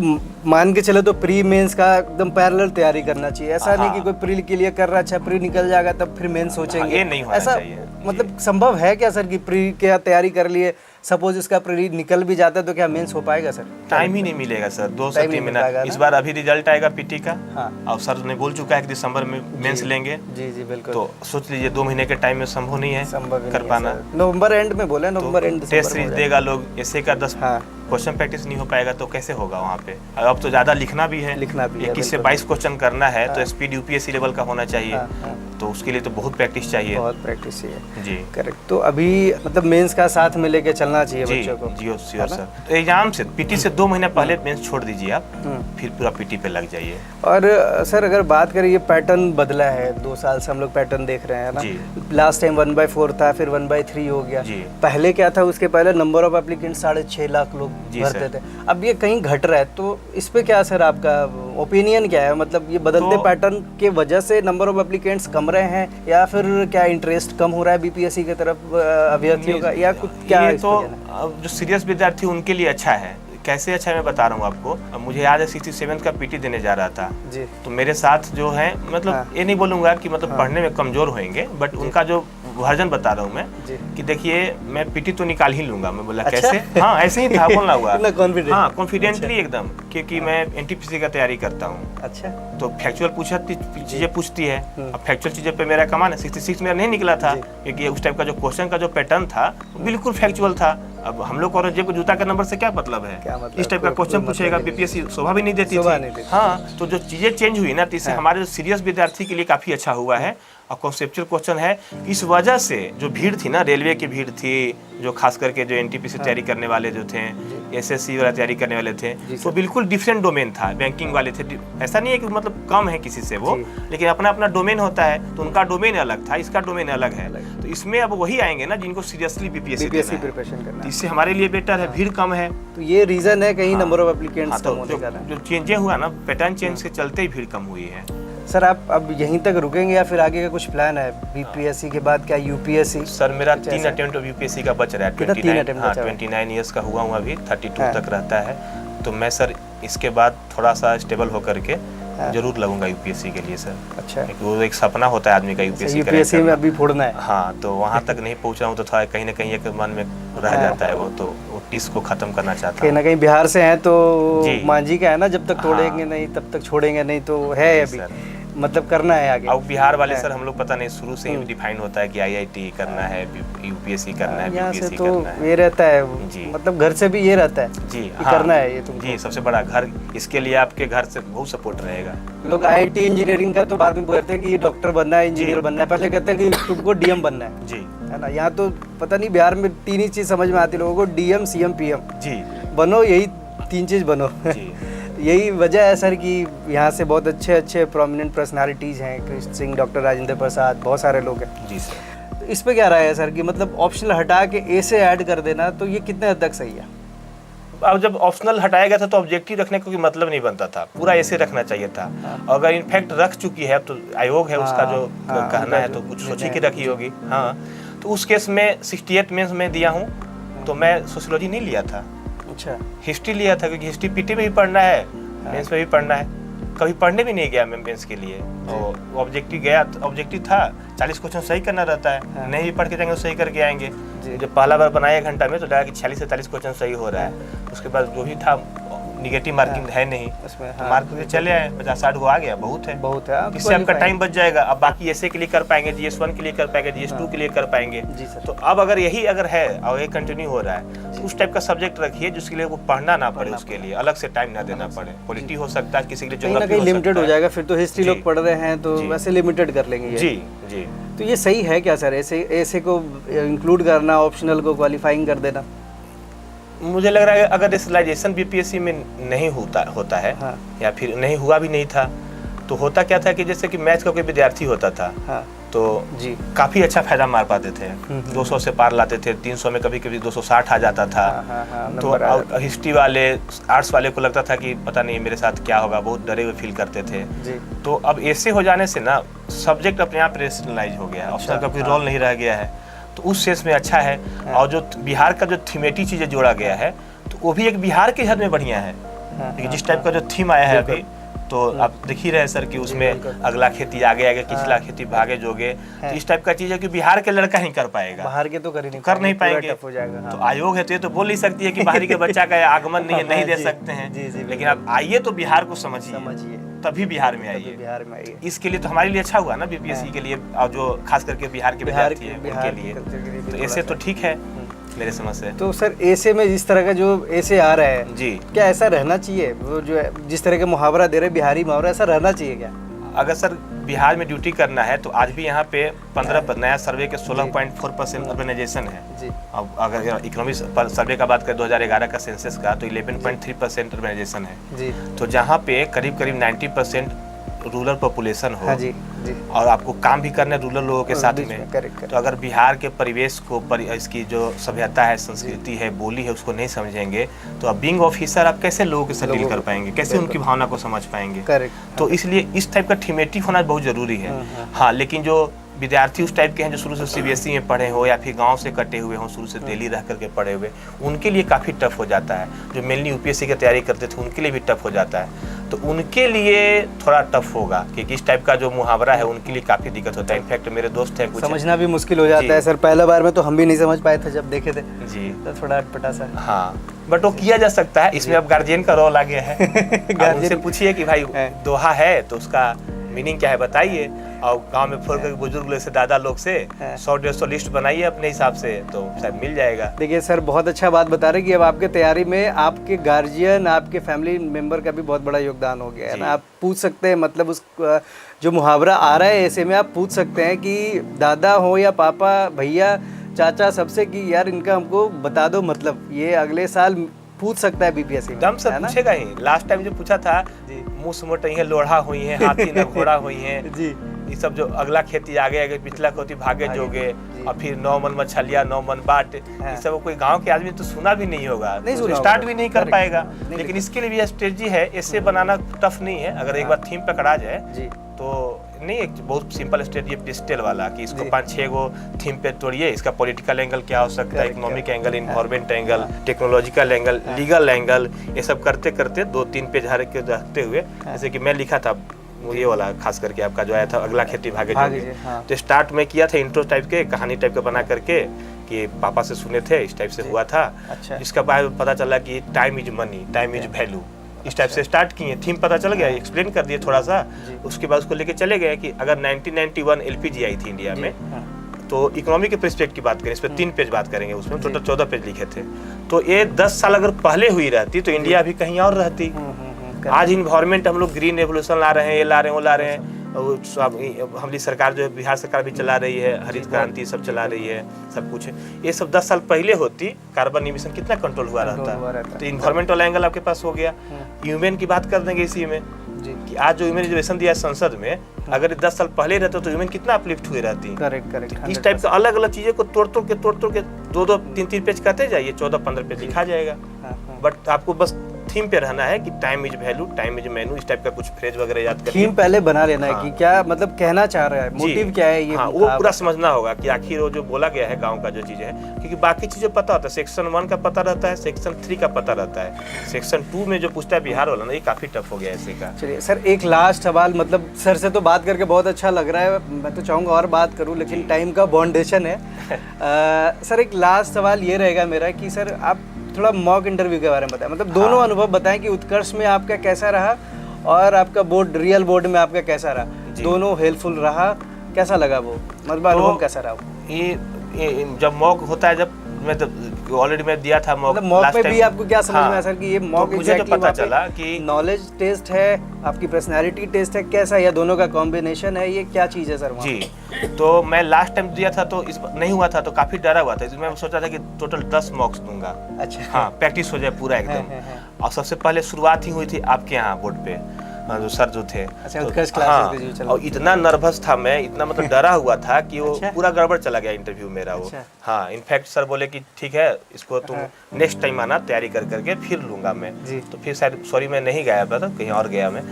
मान के चले तो प्री मेंस का एकदम पैरेलल तैयारी करना चाहिए, ऐसा नहीं कि कोई प्री के लिए कर रहा है, अच्छा प्री निकल जाएगा तब फिर मेंस सोचेंगे, ये नहीं होना ऐसा चाहिए। मतलब संभव है क्या सर कि प्री क्या तैयारी कर लिए, सपोज इसका प्री निकल भी जाता है तो क्या मेंस हो पाएगा सर? टाइम ही नहीं मिलेगा सर, 2 से टाइम 3 नहीं मिल महीना। पाएगा इस ना? बार अभी रिजल्ट आएगा पीटी का, हाँ। और सर ने बोल चुका है कि दिसंबर में मेंस लेंगे। जी जी बिल्कुल। तो सोच लीजिए 2 महीने के टाइम में संभव नहीं है संभव ही कर नहीं है पाना। सर। नवंबर एंड में बोले, नवंबर एंड टेस्ट सीरीज देगा लोग, ऐसे का 10 हाँ। क्वेश्चन प्रैक्टिस नहीं हो पाएगा तो कैसे होगा वहाँ पे। अब तो ज़्यादा लिखना भी है, 21 से बिल्कुल। 22 क्वेश्चन करना है, तो हाँ। स्पीड यूपीएससी लेवल का होना चाहिए। हाँ, हाँ। तो उसके लिए तो बहुत प्रैक्टिस चाहिए। बहुत प्रैक्टिस है जी करेक्ट। तो अभी मतलब मेंस का साथ में लेके चलना चाहिए जी बच्चों को। जी श्योर सर। तो एग्जाम से पीटी से 2 महीने पहले मेंस छोड़ दीजिए आप, हम्म। फिर पूरा पीटी पे लग जाइए। और सर अगर बात करें, ये पैटर्न बदला है, 2 साल से हम लोग पैटर्न देख रहे हैं ना। जी। लास्ट टाइम 1/4 था, फिर 1/3 हो गया। जी। पहले क्या था, उसके पहले नंबर ऑफ एप्लीकेंट 6.5 लाख लोग जी भरते सर। थे। अब ये कहीं घट रहा है, तो इस पे क्या सर आपका ओपिनियन क्या है? मतलब ये बदलते तो- पैटर्न के वजह से नंबर ऑफ एप्लीकेंट्स कम रहे हैं, या फिर क्या इंटरेस्ट कम हो रहा है बीपीएससी की तरफ अभ्यर्थियों का, या कुछ क्या ये इस तो वजह है? अब जो सीरियस विद्यार्थी उनके लिए अच्छा है। कैसे अच्छा है मैं बता रहा हूँ आपको। अब मुझे याद है 67 का पीटी देने जा रहा था, जी तो मेरे साथ जो है मतलब हाँ। ये नहीं बोलूँगा कि मतलब पढ़ने में कमज़ोर होंगे, बट उनका जो वर्जन बता रहा हूँ मैं जी। कि देखिए मैं पीटी तो निकाल ही लूंगा। मैं बोला अच्छा? कैसे? हाँ ऐसे ही था, बोलना हुआ। इतना confident? हाँ कॉन्फिडेंटली एकदम, क्योंकि मैं एनटीपीसी का तैयारी करता हूँ। अच्छा तो फैक्चुअल चीज़ें पूछती है। अब फैक्चुअल चीज़ें पे मेरा कमान है, 66 मेरा नहीं निकला था, क्योंकि उस टाइप का जो क्वेश्चन का जो पैटर्न था वो बिल्कुल फैक्चुअल था। अब हम लोग औरंगजेब को जूता के नंबर से क्या मतलब है? क्या मतलब? इस टाइप का कोई क्वेश्चन मतलब पूछेगा, ही नहीं। बीपीएससी शोभा भी नहीं देती शोभा थी। नहीं देती। हाँ, तो जो चीज़ें चेंज हुई ना, तो इससे हमारे जो सीरियस विद्यार्थी के लिए काफ़ी अच्छा हुआ है। और कॉन्सेप्चुअल क्वेश्चन है, इस वजह से जो भीड़ थी ना, रेलवे की भीड़ थी, जो खास करके जो एनटीपीसी तैयारी करने वाले जो थे, एसएससी वाला तैयारी करने वाले थे, वो बिल्कुल डिफरेंट डोमेन था। बैंकिंग वाले थे, ऐसा नहीं है कि मतलब कम है किसी से वो, लेकिन अपना अपना डोमेन होता है, तो उनका डोमेन अलग था, इसका डोमेन अलग है। तो इसमें अब वही आएंगे ना जिनको सीरियसली बीपीएससी प्रिपरेशन करना है। इससे हमारे लिए बेटर है, भीड़ कम है। तो ये रीजन है कहीं नंबर ऑफ एप्लीकेंट्स हाँ, कम तो होने का ना। जो चेंजें हुआ ना, पैटर्न चेंज के चलते ही भीड़ कम हुई है। सर आप अब यहीं तक रुकेंगे या फिर आगे का कुछ प्लान है? बीपीएससी के बाद क्या यूपीएससी? सर मेरा 3 अटेम्प्ट यूपीएससी का बच रहा है। कितना 3 attempt हाँ बचा हुआ है? 29 ईयर्स का हुआ हूँ अभी, 32 हाँ। तक रहता है। तो मैं सर इसके बाद थोड़ा सा स्टेबल होकर के जरूर लगूंगा यूपीएससी के लिए सर। अच्छा, क्योंकि वो एक सपना होता है आदमी का, यूपीएससी यूपीएससी में अभी फोड़ना है। हाँ, तो वहाँ तक नहीं पहुँचा हूँ, तो थोड़ा कहीं ना कहीं एक मन में रह जाता है वो, तो वो इसको खत्म करना चाहता कहीं हूँ। ना कहीं बिहार से हैं तो जी। मांझी का है ना, जब तक तोड़ेंगे नहीं तब तक छोड़ेंगे नहीं, तो है जी, अभी सर। मतलब करना है आगे। अब बिहार वाले है। सर हम लोग पता नहीं शुरू से ही डिफाइन होता है कि आईआईटी करना है, यूपीएससी करना है, यहाँ से बीपीएससी तो करना है। ये रहता है, जी। मतलब घर से भी ये रहता है जी कि हाँ, करना है ये तुमको। जी सबसे बड़ा घर, इसके लिए आपके घर से बहुत सपोर्ट रहेगा। लोग आईटी इंजीनियरिंग का तो बाद में बोलते हैं कि डॉक्टर बनना है, इंजीनियर बनना है, पहले कहते हैं कि तुमको डीएम बनना जी है ना। यहाँ तो पता नहीं, बिहार में 3 ही चीज समझ में आती है लोगों को, डीएम सीएम पीएम जी बनो, यही 3 चीज बनो। जी यही वजह है सर कि यहाँ से बहुत अच्छे अच्छे प्रोमिनेंट पर्सनालिटीज़ हैं, कृष्ण सिंह, डॉक्टर राजेंद्र प्रसाद, बहुत सारे लोग हैं। जी सर। तो इस पे क्या राय है सर कि मतलब ऑप्शनल हटा के ए से ऐड कर देना, तो ये कितने हद तक सही है? अब जब ऑप्शनल हटाया गया था तो ऑब्जेक्टिव रखने का कोई मतलब नहीं बनता था, पूरा ऐसे रखना चाहिए था। अगर इनफैक्ट रख चुकी है, अब तो आयोग है उसका जो कहना है, तो कुछ सोची की रखी होगी। हाँ, तो उस केस में 68 मेंस में दिया हूँ, तो मैं सोशियोलॉजी नहीं लिया था, अच्छा, हिस्ट्री लिया था, क्योंकि हिस्ट्री पीटी में भी पढ़ना है, मेंस में भी पढ़ना है। कभी पढ़ने भी नहीं गया मैं मेंस के लिए, तो ऑब्जेक्टिव गया, ऑब्जेक्टिव था 40 क्वेश्चन सही करना रहता है, नहीं भी पढ़ के जाएंगे तो सही करके आएंगे। जब पहला बार बनाया 1 घंटा में, तो लगा कि 46 से 40 क्वेश्चन सही हो रहा है। उसके बाद जो भी था निगेटिव मार्किंग है नहीं, उसमें तो मार्क के चले आए, 50-60 को आ गया, बहुत है। बहुत है। इससे आपका टाइम बच जाएगा। अब बाकी ऐसे के लिए कर पाएंगे, GS1 के लिए कर पाएंगे, GS2 के लिए कर पाएंगे। जी सर। तो अब अगर यही अगर है और ये कंटिन्यू हो रहा है, तो उस टाइप का सब्जेक्ट रखिए जिसके लिए वो पढ़ना ना पड़े, उसके लिए अलग से टाइम ना देना पड़े। पॉलिटी हो सकता है, किसी के लिए कहीं ना ज्योग्राफी कहीं हो लिमिटेड सकता हो है। जाएगा, फिर तो हिस्ट्री जी। लोग पढ़ रहे हैं तो जी। वैसे लिमिटेड कर लेंगे ये। जी जी। तो ये सही है क्या सर, ऐसे ऐसे को इंक्लूड करना, ऑप्शनल को क्वालिफाइंग कर देना? मुझे लग रहा है अगर रिजलाइजेशन बीपीएससी में नहीं होता है, हाँ। या फिर नहीं हुआ भी नहीं था, तो होता क्या था कि जैसे कि मैथ का कोई विद्यार्थी होता था, हाँ तो जी, काफ़ी अच्छा फायदा मार पाते थे। 200 से पार लाते थे, 300 में कभी कभी 260 आ जाता था। हाँ, तो अब हिस्ट्री वाले, आर्ट्स वाले को लगता था कि पता नहीं मेरे साथ क्या होगा, बहुत डरे हुए फील करते थे। जी। तो अब ऐसे हो जाने से ना सब्जेक्ट अपने आप रेशनलाइज हो गया, ऑप्शनल का कोई रोल नहीं रह गया है, तो उस सेंस में अच्छा है। और जो बिहार का जो थीमेटिक चीज़ें जोड़ा गया है, तो वो भी एक बिहार के हद में बढ़िया है। लेकिन जिस टाइप का जो थीम आया है अभी, तो आप देख ही रहे सर कि उसमें अगला खेती आगे आगे, पिछला खेती भागे जोगे, तो इस टाइप का चीज है कि बिहार के लड़का ही कर पाएगा, बाहर के तो कर नहीं पाएंगे। टफ हो जाएगा। तो आयोग है तो ये तो बोल नहीं सकती है कि बाहरी के बच्चा का आगमन नहीं दे सकते हैं, लेकिन आप आइए तो बिहार को समझिए, तभी बिहार में आइए। इसके लिए तो हमारे लिए अच्छा हुआ ना बीपीएससी के लिए, और जो खास करके बिहार के विद्यार्थी हैं उनके लिए, तो ऐसे तो ठीक है मेरे समझ से। तो सर ऐसे में जिस तरह का जो ऐसे आ रहा है जी, क्या ऐसा रहना चाहिए? वो जो जिस तरह के मुहावरा दे रहे बिहारी मुहावरा, ऐसा रहना चाहिए क्या? अगर सर बिहार में ड्यूटी करना है तो आज भी यहाँ पे 15 नया सर्वे के 16.4% अर्बनाइजेशन है जी। अब अगर इकोनॉमिक सर्वे का बात करें 2011 का सेंसस का, तो 11.3% अर्बनाइजेशन है जी। तो जहाँ पे करीब 90% रूरल पॉपुलेशन हो, हाँ जी, जी। और आपको काम भी करना है रूरल लोगों के साथ में, तो अगर बिहार के परिवेश को इसकी जो सभ्यता है, संस्कृति है, बोली है, उसको नहीं समझेंगे तो अब बीइंग ऑफिसर आप कैसे लोगों के साथ डील कर पाएंगे, कैसे उनकी भावना को समझ पाएंगे? तो इसलिए इस टाइप का थीमेटिक होना बहुत जरूरी है। हाँ, लेकिन जो विद्यार्थी उस टाइप के हैं जो शुरू से सीबीएसई में पढ़े हो या फिर गांव से कटे हुए हों, शुरू से दिल्ली रह करके पढ़े हुए, उनके लिए काफ़ी टफ हो जाता है। जो मेनली यूपीएससी की तैयारी करते थे उनके लिए भी टफ हो जाता है, तो उनके लिए थोड़ा टफ होगा क्योंकि इस टाइप का जो मुहावरा है उनके लिए काफ़ी दिक्कत होता है। इनफैक्ट मेरे दोस्त हैं कुछ, समझना भी मुश्किल हो जाता है सर। पहला बार में तो हम भी नहीं समझ पाए थे जब देखे थे जी, तो थोड़ा अटपटा सा। हाँ, बट वो किया जा सकता है, इसमें अब गार्जियन का रोल आ गया है। उनसे पूछिए कि भाई दोहा है तो उसका मीनिंग क्या है बताइए, और गांव में फोन करके बुजुर्ग लोग से, दादा लोग से 100-150 लिस्ट बनाइए अपने हिसाब से, तो शायद मिल जाएगा। देखिए सर, बहुत अच्छा बात बता रहे कि अब आपके तैयारी में आपके गार्जियन, आपके फैमिली मेंबर का भी बहुत बड़ा योगदान हो गया है ना। आप पूछ सकते हैं, मतलब उस जो मुहावरा आ रहा है ऐसे में आप पूछ सकते हैं कि दादा हो या पापा, भैया, चाचा, सबसे कि यार इनका हमको बता दो, मतलब ये अगले साल पूछ सकता है बीपीएससी में। दम से पूछेगा ही। लास्ट टाइम जो पूछा था, मुँह सुमोटई है, लोढ़ा हुई है, हाथी न घोड़ा हुई है जी, ये सब जो अगला खेती आगे आगे, पिछला खेती भागे जोगे, और फिर 9 मन मछलिया 9 मन बाट, ये सब कोई गांव के आदमी तो सुना भी नहीं होगा, तो स्टार्ट भी नहीं कर पाएगा। लेकिन इसके लिए भी स्ट्रेटजी है, ऐसे बनाना टफ नहीं है। अगर एक बार थीम पकड़ा जाए तो नहीं, एक बहुत सिंपल स्ट्रेटजी डिजिटल वाला कि इसको 5-6 गो थीम पे तोड़िए, इसका पॉलिटिकल एंगल क्या हो सकता है, economic angle, environment angle, technological angle, legal angle, ये सब करते करते 2-3 पेज हर के रखते हुए, जैसे कि मैं लिखा था ये वाला, खास करके आपका जो आया था अगला खेती भागे जोगे, तो स्टार्ट में किया था इंट्रो टाइप के, कहानी टाइप का बना करके कि पापा से सुने थे, इस टाइप से हुआ था। इसका बाद पता चला कि time is money, time is value, इस टाइप से स्टार्ट किए। थीम पता चल गया, एक्सप्लेन कर दिए थोड़ा सा। उसके बाद उसको लेके चले गए कि अगर 1991 एलपीजी आई थी इंडिया में, तो इकोनॉमी के पर्सपेक्ट की बात करें, इस पर 3 पेज बात करेंगे, उसमें टोटल 14 पेज लिखे थे। तो ये 10 साल अगर पहले हुई रहती तो इंडिया अभी कहीं और रहती। आज इन्वायरमेंट हम लोग ग्रीन रेवोल्यूशन ला रहे हैं, ये ला रहे हैं, वो ला रहे हैं, हमारी सरकार जो है, बिहार सरकार भी चला रही है, हरित क्रांति सब चला रही है, सब कुछ। ये सब 10 साल पहले होती, कार्बन इमिशन कितना कंट्रोल हुआ रहता। तो इन्वायरमेंट वाला एंगल आपके पास हो गया। ह्यूमन की बात कर देंगे इसी में कि आज जो ह्यूमन रिजर्वेशन दिया है संसद में, अगर 10 साल पहले रहता तो ह्यूमन कितना अपलिफ्ट हुए रहती। करेक्ट। इस टाइप का अलग अलग चीजों को तोड़ तोड़ के 2-2, 3-3 पेज करते जाइए, 14-15 पेज लिखा जाएगा। बट आपको बस थीम पे रहना है कि time is value, time is मेनू, इस टाइप का कुछ फ्रेज वगैरह याद करके थीम पहले बना लेना है कि क्या मतलब कहना चाह रहा है, मोटिव क्या है, ये वो पूरा समझना होगा कि आखिर वो जो बोला गया है गांव का जो चीज है, क्योंकि बाकी चीजें पता होता है, सेक्शन 1 का पता रहता है, सेक्शन 3 का पता रहता है, सेक्शन 2 में जो पूछता है बिहार वाला ना, ये काफी टफ हो गया ऐसे का। चलिए सर, एक लास्ट सवाल, मतलब सर से तो बात करके बहुत अच्छा लग रहा है, मैं तो चाहूँगा और बात करूँ, लेकिन टाइम का बाउंडेशन है। सर एक लास्ट सवाल ये रहेगा मेरा कि सर आप थोड़ा मॉक इंटरव्यू के बारे में बताएं, मतलब दोनों अनुभव बताएं कि उत्कर्ष में आपका कैसा रहा और आपका बोर्ड, रियल बोर्ड में आपका कैसा रहा, दोनों हेल्पफुल रहा, कैसा लगा वो, मतलब अनुभव कैसा रहा वो? ये जब मॉक होता है, जब मैं ऑलरेडी मैं दिया था मॉक, मतलब मॉक पे भी आपको क्या समझ में आया सर कि ये मॉक मुझे तो पता चला कि नॉलेज टेस्ट है, आपकी पर्सनैलिटी टेस्ट है, कैसा, या दोनों का कॉम्बिनेशन है, ये क्या चीज़ है सर वहाँ? जी, तो मैं लास्ट टाइम दिया था तो इस नहीं हुआ था, तो काफ़ी डरा हुआ था, इसमें मैं सोचा था कि टोटल 10 मॉक्स दूंगा। अच्छा, हाँ, प्रैक्टिस हो जाए पूरा एकदम। और सबसे पहले शुरुआत ही हुई थी आपके यहाँ बोर्ड पे, जो सर जो थे, और इतना नर्वस था मैं, इतना मतलब डरा हुआ था कि वो पूरा गड़बड़ चला गया इंटरव्यू मेरा वो। हाँ, इनफैक्ट सर बोले कि ठीक है, इसको तुम नेक्स्ट टाइम आना, तैयारी कर करके फिर लूंगा मैं। तो फिर शायद सॉरी मैं नहीं गया था, कहीं और गया मैं,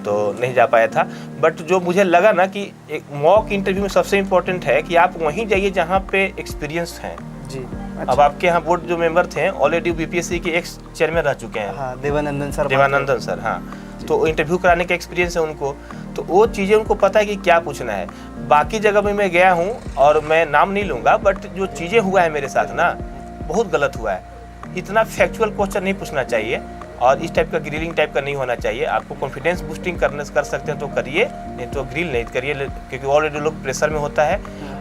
तो नहीं जा पाया था। बट जो मुझे लगा ना कि एक मॉक इंटरव्यू में सबसे इम्पोर्टेंट है कि आप वहीं जाइए जहाँ पे एक्सपीरियंस हैं जी। अब आपके यहाँ बोर्ड जो मेंबर थे ऑलरेडी बीपीएससी के एक्स चेयरमैन रह चुके हैं, देवानंदन सर। हाँ, तो इंटरव्यू कराने का एक्सपीरियंस है उनको, तो वो चीज़ें उनको पता है कि क्या पूछना है। बाकी जगह में मैं गया हूँ और मैं नाम नहीं लूँगा, बट जो चीज़ें हुआ है मेरे साथ ना, बहुत गलत हुआ है। इतना फैक्चुअल क्वेश्चन नहीं पूछना चाहिए और इस टाइप का ग्रिलिंग टाइप का नहीं होना चाहिए। आपको कॉन्फिडेंस बूस्टिंग कर सकते हैं तो करिए, नहीं तो ग्रिल नहीं करिए, क्योंकि ऑलरेडी लोग प्रेशर में होता है।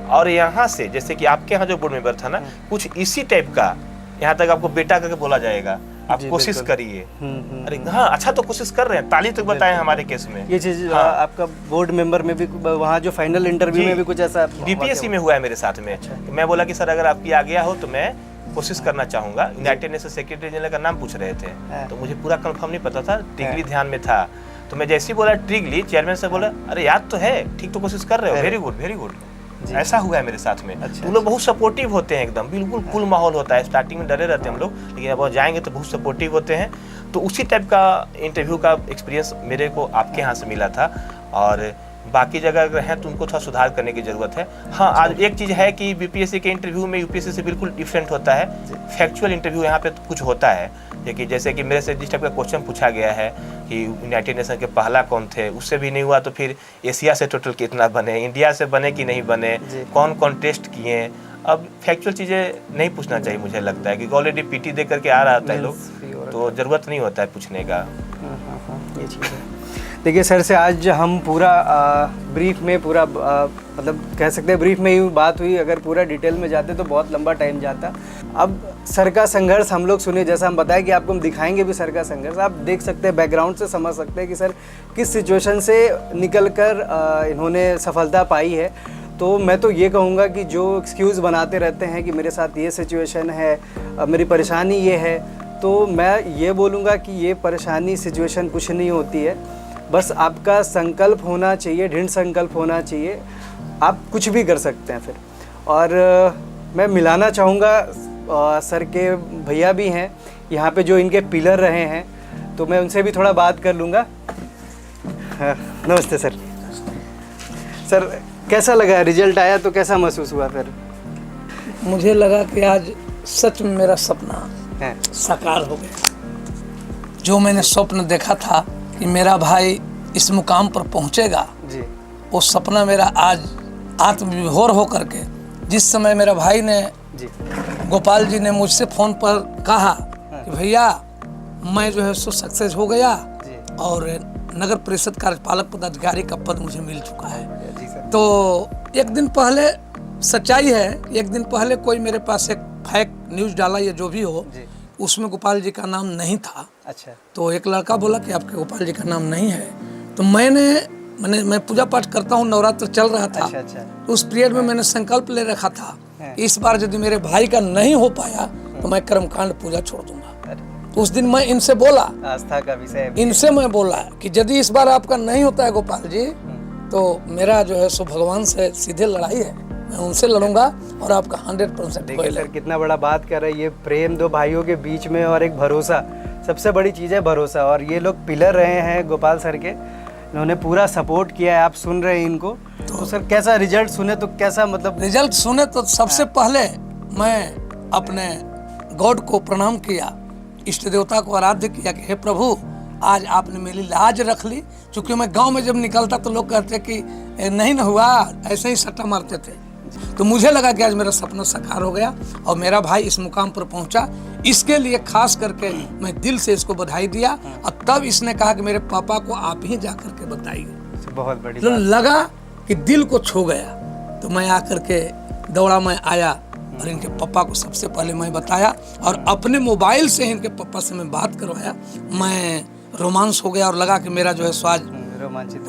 और यहाँ से जैसे कि आपके यहाँ जो बोर्ड मेंबर था ना, कुछ इसी टाइप का यहाँ तक आपको बेटा करके बोला जाएगा, आप कोशिश करिए। अरे हाँ, अच्छा तो कोशिश कर रहे हैं, ताली तक बताएं हमारे केस में। ये चीज़ आपका बोर्ड मेंबर में भी वहाँ जो फाइनल इंटरव्यू में भी कुछ ऐसा बीपीएससी में हुआ है मेरे साथ में। मैं बोला कि सर अगर आपकी आ गया हो तो मैं कोशिश करना चाहूंगा। यूनाइटेड नेशन सेक्रेटरी जनरल का नाम पूछ रहे थे, तो मुझे पूरा कंफर्म नहीं पता था, ट्रिगली ध्यान में था। तो मैं जैसे ही बोला ट्रिगली, चेयरमैन से बोला अरे याद तो है, ठीक तो कोशिश कर रहे हो, वेरी गुड वेरी गुड। ऐसा हुआ है मेरे साथ में। तो लोग बहुत सपोर्टिव होते हैं, एकदम बिल्कुल कूल माहौल होता है। स्टार्टिंग में डरे रहते हैं हम लोग, लेकिन अब जाएंगे तो बहुत सपोर्टिव होते हैं। तो उसी टाइप का इंटरव्यू का एक्सपीरियंस मेरे को आपके यहाँ से मिला था। और बाकी जगह अगर हैं तो उनको थोड़ा सुधार करने की ज़रूरत है। हाँ, आज एक चीज़ है कि बीपीएससी के इंटरव्यू में यूपीएससी से बिल्कुल डिफरेंट होता है। फैक्चुअल इंटरव्यू यहाँ पे कुछ होता है, जैसे कि मेरे से जिस टाइप का क्वेश्चन पूछा गया है कि यूनाइटेड नेशन के पहला कौन थे, उससे भी नहीं हुआ तो फिर एशिया से टोटल कितना बने, इंडिया से बने कि नहीं बने, कौन कौन टेस्ट किए। अब फैक्चुअल चीज़ें नहीं पूछना चाहिए, मुझे लगता है, क्योंकि ऑलरेडी पीटी दे करके आ रहा था लोग, तो ज़रूरत नहीं होता है पूछने का। ये चीज़ है। देखिए सर से आज हम पूरा ब्रीफ में पूरा मतलब कह सकते हैं ब्रीफ में ही बात हुई। अगर पूरा डिटेल में जाते तो बहुत लंबा टाइम जाता। अब सर का संघर्ष हम लोग सुने, जैसा हम बताएं कि आपको हम दिखाएंगे भी सर का संघर्ष। आप देख सकते हैं, बैकग्राउंड से समझ सकते हैं कि सर किस सिचुएशन से निकल कर इन्होंने सफलता पाई है। तो मैं तो ये कहूँगा कि जो एक्सक्यूज़ बनाते रहते हैं कि मेरे साथ ये सिचुएशन है, मेरी परेशानी ये है, तो मैं ये बोलूँगा कि ये परेशानी सिचुएशन कुछ नहीं होती है। बस आपका संकल्प होना चाहिए, दृढ़ संकल्प होना चाहिए, आप कुछ भी कर सकते हैं फिर। और मैं मिलाना चाहूँगा सर के भैया भी हैं यहाँ पे जो इनके पिलर रहे हैं, तो मैं उनसे भी थोड़ा बात कर लूँगा। नमस्ते सर। सर कैसा लगा, रिजल्ट आया तो कैसा महसूस हुआ फिर? मुझे लगा कि आज सच में मेरा सपना साकार हो गया। जो मैंने स्वप्न देखा था कि मेरा भाई इस मुकाम पर पहुंचेगा जी, वो सपना मेरा आज आत्मविभोर हो करके, जिस समय मेरा भाई ने जी, गोपाल जी ने मुझसे फ़ोन पर कहा कि भैया मैं जो है सो सक्सेस हो गया और नगर परिषद कार्यपालक पदाधिकारी का पद मुझे मिल चुका है। तो एक दिन पहले, सच्चाई है, एक दिन पहले कोई मेरे पास एक फेक न्यूज़ डाला या जो भी हो, उसमें गोपाल जी का नाम नहीं था। अच्छा। तो एक लड़का बोला कि आपके गोपाल जी का नाम नहीं है। तो मैं पूजा पाठ करता हूँ, नवरात्र चल रहा था। अच्छा। तो उस पीरियड में मैंने संकल्प ले रखा था कि इस बार यदि मेरे भाई का नहीं हो पाया तो मैं कर्मकांड पूजा छोड़ दूंगा। तो उस दिन मैं इनसे बोला, आस्था का विषय, इनसे मैं बोला कि यदि इस बार आपका नहीं होता है गोपाल जी, तो मेरा जो है सो भगवान से सीधे लड़ाई है, मैं उनसे लड़ूंगा और आपका 100%। देखिए सर कितना बड़ा बात कर रहे हैं, ये प्रेम दो भाइयों के बीच में और एक भरोसा, सबसे बड़ी चीज़ है भरोसा। और ये लोग पिलर रहे हैं गोपाल सर के, इन्होंने पूरा सपोर्ट किया है। आप सुन रहे हैं इनको, तो सर कैसा रिजल्ट सुने तो कैसा, मतलब रिजल्ट सुने तो सबसे पहले मैं अपने गॉड को प्रणाम किया, इष्ट देवता को आराध्य किया कि हे प्रभु आज आपने मेरी लाज रख ली। क्योंकि मैं गांव में जब निकलता तो लोग कहते कि नहीं न हुआ, ऐसे ही सट्टा मारते थे। तो मुझे लगा कि आज मेरा सपना साकार हो गया और मेरा भाई इस मुकाम पर पहुंचा। इसके लिए खास करके मैं दिल से इसको बधाई दिया। और तब इसने कहा कि मेरे पापा को आप ही जा करके बताइए। बहुत बड़ी तो लगा कि दिल को छू गया। तो मैं आकर के दौड़ा, मैं आया और इनके पापा को सबसे पहले मैं बताया और अपने मोबाइल से इनके पापा से मैं बात करवाया। मैं रोमांस हो गया और लगा कि मेरा जो है स्वाद रोमांचित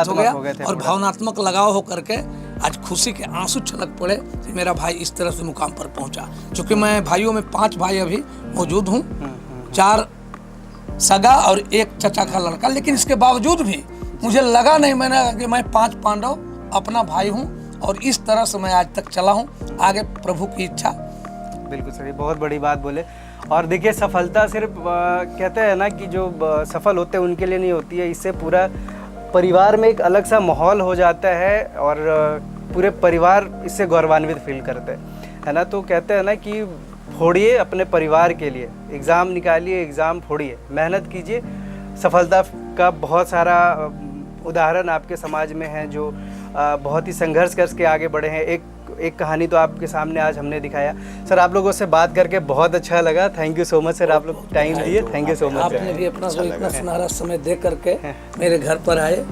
हो गया और भावनात्मक लगाव हो करके आज खुशी के आंसू छलक पड़े कि मेरा भाई इस तरह से मुकाम पर पहुंचा। क्योंकि मैं भाइयों में 5 भाई अभी मौजूद हूँ, 4 सगा और 1 चचा का लड़का, लेकिन इसके बावजूद भी मुझे लगा नहीं, मैंने कि मैं 5 पांडव अपना भाई हूँ और इस तरह से मैं आज तक चला हूँ। आगे प्रभु की इच्छा। बिल्कुल सही, बहुत बड़ी बात बोले। और देखिए सफलता सिर्फ कहते हैं ना कि जो सफल होते हैं उनके लिए नहीं होती है, इससे पूरा परिवार में एक अलग सा माहौल हो जाता है और पूरे परिवार इससे गौरवान्वित फील करते हैं, है ना। तो कहते हैं ना कि फोड़िए अपने परिवार के लिए, एग्ज़ाम निकालिए, एग्ज़ाम फोड़िए, मेहनत कीजिए, सफलता का बहुत सारा उदाहरण आपके समाज में है जो बहुत ही संघर्ष करके आगे बढ़े हैं। एक कहानी तो आपके सामने आज हमने दिखाया। सर आप लोगों से बात करके बहुत अच्छा लगा। Thank you so much sir, आप लोग टाइम दिए, थैंक यू सो मच। आपने भी अपना इतना सुनहरा समय दे करके मेरे घर पर आए।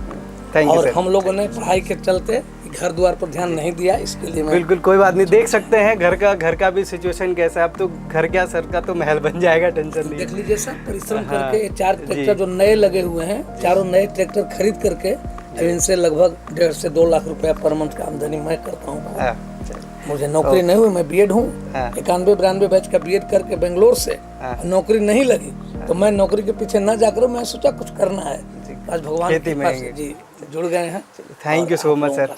थैंक यू और सर। हम लोगों ने पढ़ाई के चलते घर द्वार पर ध्यान नहीं दिया, इसके लिए मैं बिल्कुल कोई बात नहीं, देख सकते हैं घर का भी सिचुएशन कैसा है। अब तो घर क्या सर का तो महल बन जाएगा, टेंशन नहीं। देख लीजिए सर, परिश्रम करके ये 4 ट्रैक्टर जो नए लगे हुए हैं, चारों नए ट्रैक्टर खरीद करके अब इनसे लगभग 1.5 से 2 लाख रुपया पर मंथ का आमदनी मैं करता हूँ। मुझे नौकरी नहीं हुई, मैं बीएड हूँ, 91-92 बैच का बीएड करके बेंगलोर से नौकरी नहीं लगी, तो मैं नौकरी के पीछे न जाकर मैं सोचा कुछ करना है, आज भगवान के पास जी जुड़ गए हैं। Thank you so much sir.